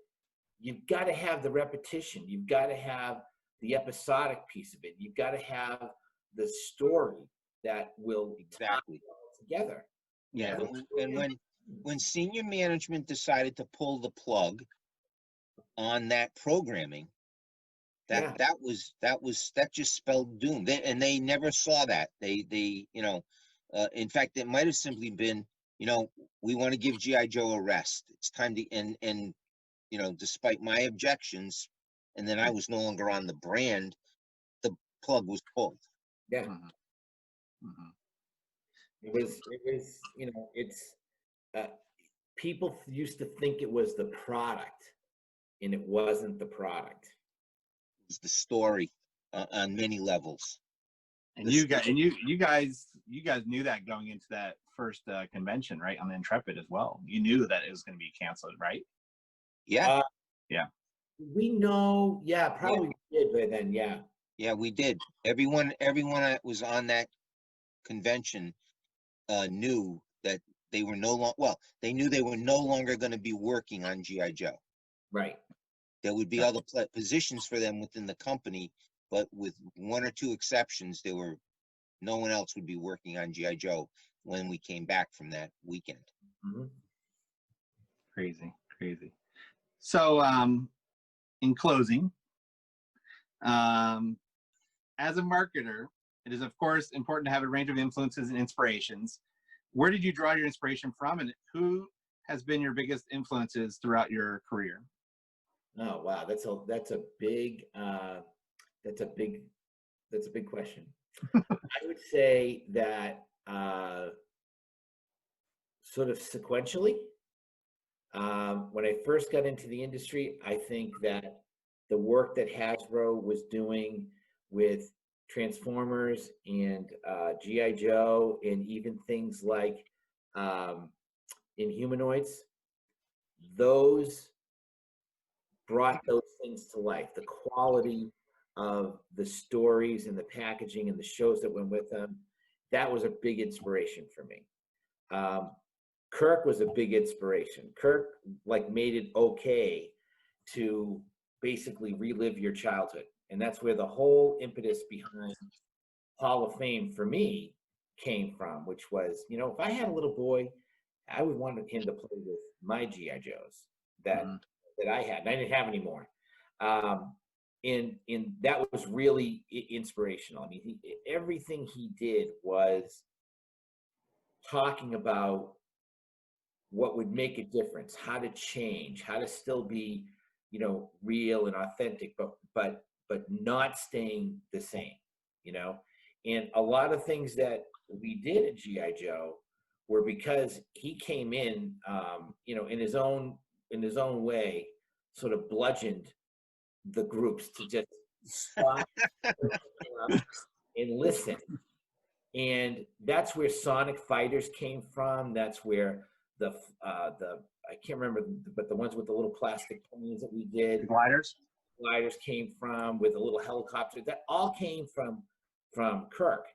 you've got to have the repetition. You've got to have the episodic piece of it. You've got to have the story that will tie Exactly. it all together. Yeah. And when senior management decided to pull the plug on that programming, that just spelled doom. They never saw that. They you know, in fact, it might have simply been, you know, we want to give GI Joe a rest. It's time to and you know, despite my objections, and then I was no longer on the brand, the plug was pulled. Yeah. Mm-hmm. Mm-hmm. It was, you know, it's, people used to think it was the product, and it wasn't the product. It was the story on many levels. And you guys knew that going into that first convention, right? On the Intrepid as well. You knew that it was going to be canceled, right? Yeah. Yeah. We know, yeah, probably did by then, yeah. Yeah, we did. Everyone that was on that convention knew that they were no longer, well, they knew they were no longer going to be working on GI Joe. Right. There would be other positions for them within the company, but with one or two exceptions, no one else would be working on GI Joe when we came back from that weekend. Mm-hmm. Crazy. So, in closing, as a marketer, it is of course important to have a range of influences and inspirations. Where did you draw your inspiration from, and who has been your biggest influences throughout your career? Oh wow, that's a big question. I would say that sort of sequentially. When I first got into the industry, I think that the work that Hasbro was doing with Transformers and GI Joe, and even things like Inhumanoids, those brought those things to life. The quality of the stories and the packaging and the shows that went with them, that was a big inspiration for me. Kirk was a big inspiration. Kirk like made it okay to basically relive your childhood. And that's where the whole impetus behind Hall of Fame for me came from, which was, you know, if I had a little boy, I would want him to play with my GI Joes that I had, and I didn't have any more. And that was really inspirational. I mean, everything he did was talking about what would make a difference, how to change, how to still be, you know, real and authentic, but not staying the same, you know. And a lot of things that we did at GI Joe were because he came in, you know, in his own way, sort of bludgeoned the groups to just stop and listen. And that's where Sonic Fighters came from. That's where the I can't remember, but the ones with the little plastic planes that we did, Gliders. gliders came from, with a little helicopter. That all came from Kirk.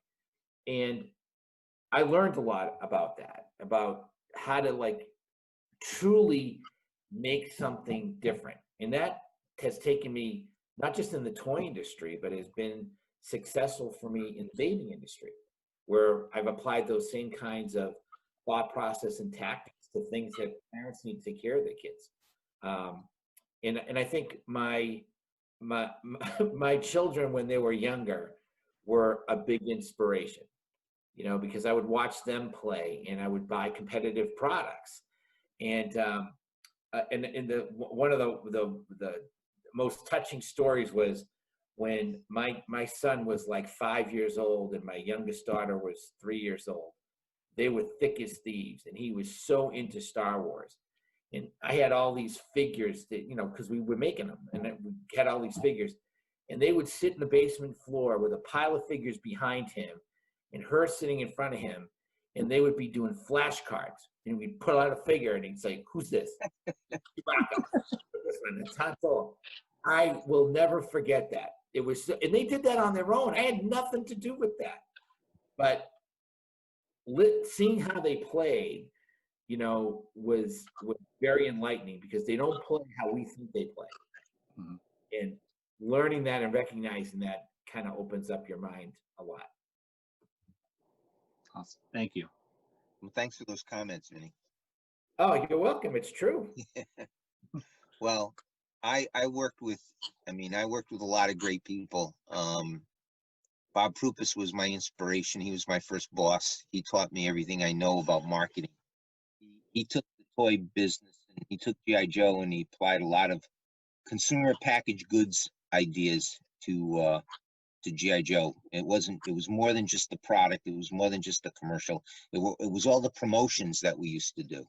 And I learned a lot about that, about how to like truly make something different. And that has taken me not just in the toy industry, but has been successful for me in the baby industry, where I've applied those same kinds of thought process and tactics to things that parents need to take care of their kids. And I think my children, when they were younger, were a big inspiration, you know, because I would watch them play and I would buy competitive products. And one of the most touching stories was when my son was like 5 years old and my youngest daughter was 3 years old. They were thick as thieves, and he was so into Star Wars. And I had all these figures that, you know, because we were making them, and we had all these figures, and they would sit in the basement floor with a pile of figures behind him and her sitting in front of him, and they would be doing flashcards. And we'd pull out a figure, and he'd say, "Who's this?" Chewbacca. This one, it's Han Solo. I will never forget that. It was, and they did that on their own. I had nothing to do with that, but seeing how they played, you know, was very enlightening, because they don't play how we think they play. Mhm. And learning that and recognizing that kind of opens up your mind a lot. Awesome. Thank you. Well, thanks for those comments, Vinny. Oh, you're welcome. It's true. Well, I worked with, I worked with a lot of great people. Bob Prupus was my inspiration. He was my first boss. He taught me everything I know about marketing. He took the toy business and he took G.I. Joe and he applied a lot of consumer packaged goods ideas to G.I. Joe. It was more than just the product. It was more than just the commercial. It was all the promotions that we used to do.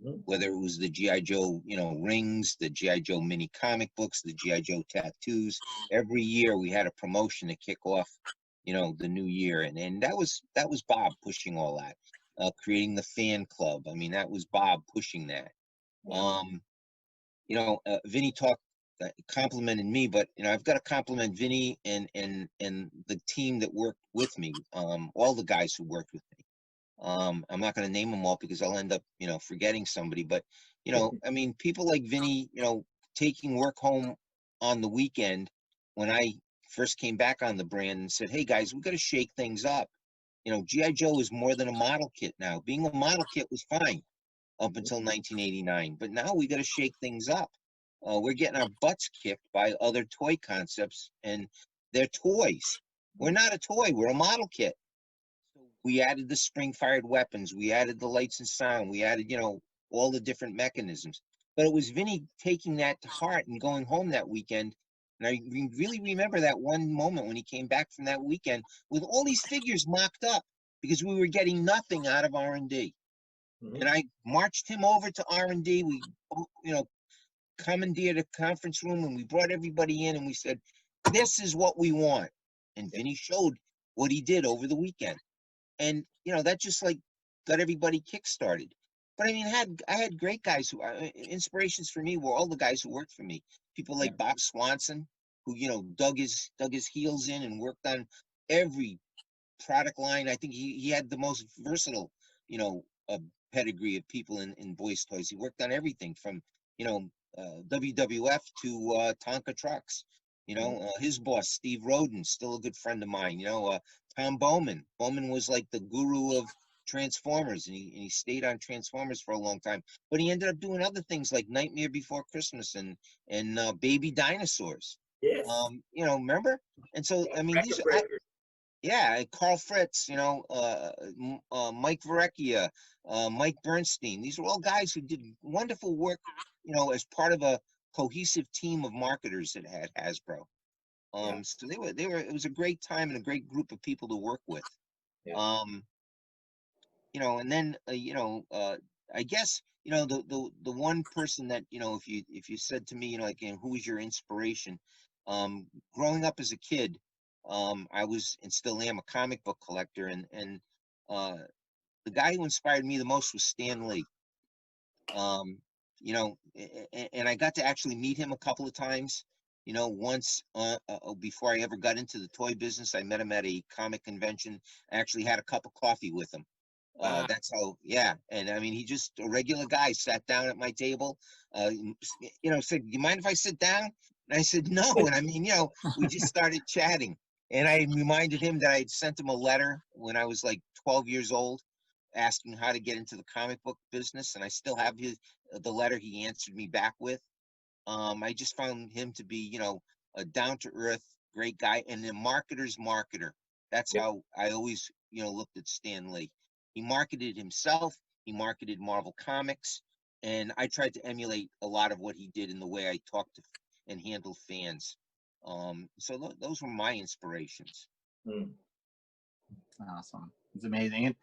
Mhm. Whether it was the G.I. Joe, rings, the G.I. Joe mini comic books, the G.I. Joe tattoos. Every year we had a promotion to kick off, the new year. And that was Bob pushing all that, creating the fan club. That was Bob pushing that. Yeah. Vinny complimented me, but I've got to compliment Vinny and the team that worked with me, all the guys who worked with me. I'm not going to name them all because I'll end up forgetting somebody, but people like Vinny, taking work home on the weekend when I first came back on the brand and said, "Hey guys, we got to shake things up." G.I. Joe is more than a model kit now. Being a model kit was fine up until 1989, but now we got to shake things up. We're getting our butts kicked by other toy concepts, and they're toys. We're not a toy, we're a model kit. So we added the spring-fired weapons, we added the lights and sound, we added, all the different mechanisms. But it was Vinny taking that to heart and going home that weekend. And I really remember that one moment when he came back from that weekend with all these figures mocked up because we were getting nothing out of R&D. Mhm. And I marched him over to R&D. We, commandeered a conference room and we brought everybody in and we said, "This is what we want." And Vinny showed what he did over the weekend. And, that just like got everybody kickstarted. But I had great guys who inspirations for me were all the guys who worked for me. People like Bob Swanson, who, dug his heels in and worked on every product line. I think he had the most versatile, pedigree of people in boys toys. He worked on everything from, WWF to Tonka trucks. His boss, Steve Roden, still a good friend of mine. Tom Bowman. Bowman was like the guru of Transformers, and he stayed on Transformers for a long time. But he ended up doing other things like Nightmare Before Christmas and Baby Dinosaurs. Yes. Remember? And so Record breakers. yeah, Carl Fritz, Mike Verrecchia, Mike Bernstein. These were all guys who did wonderful work, as part of a cohesive team of marketers that had Hasbro. So it was a great time and a great group of people to work with. Yeah. And then, I guess, the one person that, if you said to me, who was your inspiration, growing up as a kid, I was and still am a comic book collector, and the guy who inspired me the most was Stan Lee. You know, and I got to actually meet him a couple of times. You know, once before I ever got into the toy business, I met him at a comic convention. I actually had a cup of coffee with him. Wow. That's how, yeah. And I mean, he just a regular guy sat down at my table, you know, said, "You mind if I sit down?" And I said, "No." And I mean, you know, we just started chatting. And I reminded him that I had sent him a letter when I was like 12 years old, asking how to get into the comic book business. And I still have the letter he answered me back with. I just found him to be, you know, a down to earth, great guy, and a marketer's marketer. That's how I always, you know, looked at Stan Lee. He marketed himself. He marketed Marvel Comics, and I tried to emulate a lot of what he did in the way I talked to and handled fans. So those were my inspirations. Mm. Awesome. It's amazing.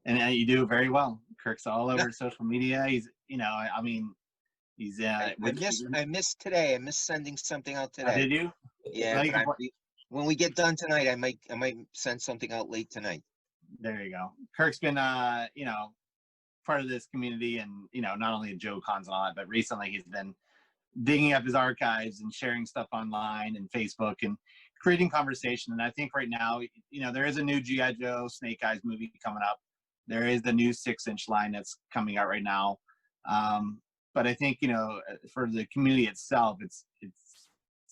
And you do very well. Kirk's all over social media. He's, you know, I mean, he's I missed today. I missed sending something out today. Did you? Yeah, but when we get done tonight, I might send something out late tonight. There you go. Kirk's been, you know, part of this community, and you know, not only at Joe Cons and all that, but recently he's been digging up his archives and sharing stuff online and Facebook and creating conversation. And I think right now, you know, there is a new G.I. Joe Snake Eyes movie coming up. There is the new 6-inch line that's coming out right now. But I think, you know, for the community itself, it's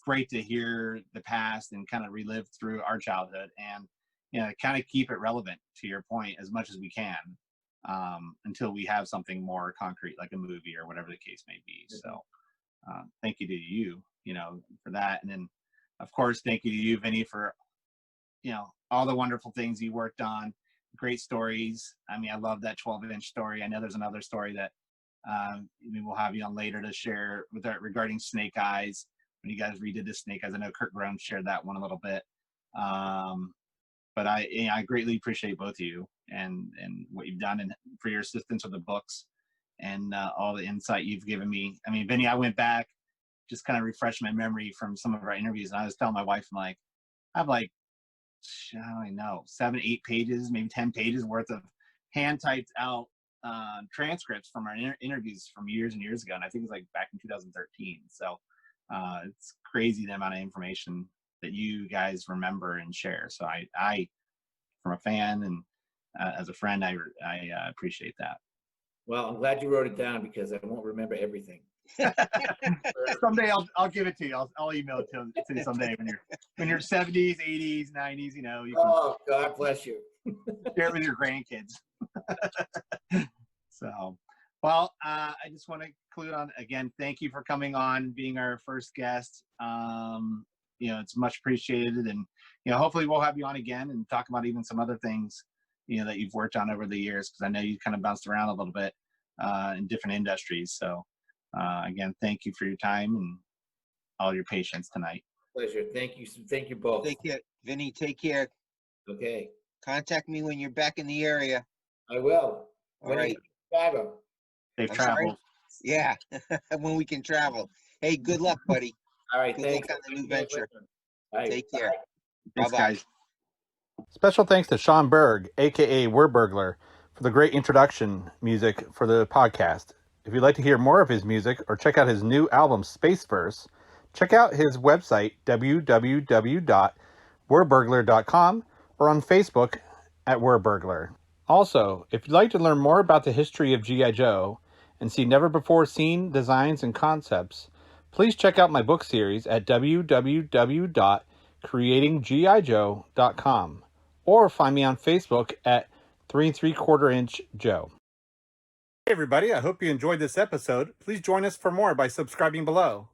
great to hear the past and kind of relive through our childhood and, you know, kind of keep it relevant, to your point, as much as we can, until we have something more concrete, like a movie or whatever the case may be. So thank you to you, you know, for that. And then, of course, thank you to you, Vinnie, for, you know, all the wonderful things you worked on. Great stories. I mean, I love that 12-inch story. I know there's another story that maybe we'll have you on later to share with that regarding Snake Eyes. When you guys redid the Snake Eyes, I know Kurt Brown shared that one a little bit. But I greatly appreciate both of you and what you've done and for your assistance with the books and all the insight you've given me. I mean, Vinnie, I went back, just kind of refreshed my memory from some of our interviews, and I was telling my wife, I'm like, I have like, I don't know, 7-8 pages, maybe 10 pages worth of hand typed out transcripts from our interviews from years and years ago. And I think it was like back in 2013. So it's crazy the amount of information that you guys remember and share. So I from a fan and as a friend, I appreciate that. Well, I'm glad you wrote it down because I won't remember everything. Someday I'll give it to you. I'll email it to you someday when you're 70s, 80s, 90s. You know. You can oh, God bless you. share it with your grandkids. So, well, I just want to conclude on again. Thank you for coming on, being our first guest. You know, it's much appreciated, and you know, hopefully we'll have you on again and talk about even some other things, you know, that you've worked on over the years, because I know you kind of bounced around a little bit in different industries. So. Again, thank you for your time and all your patience tonight. Pleasure. Thank you both. Take care, Vinnie. Take care. Okay. Contact me when you're back in the area. I will. All right. Chicago. Safe travel. Yeah, when we can travel. Hey, good luck, buddy. All right. Good luck on the new venture. All right. Take care. Thanks, Bye-bye. guys. Special thanks to Sean Berg, aka Burglar, for the great introduction music for the podcast. If you'd like to hear more of his music or check out his new album, Spaceverse, check out his website, www.werburglar.com, or on Facebook at Werburglar. Also, if you'd like to learn more about the history of G.I. Joe and see never-before-seen designs and concepts, please check out my book series at www.creatinggijoe.com, or find me on Facebook at 3 3/4 inch Joe. Hey everybody, I hope you enjoyed this episode. Please join us for more by subscribing below.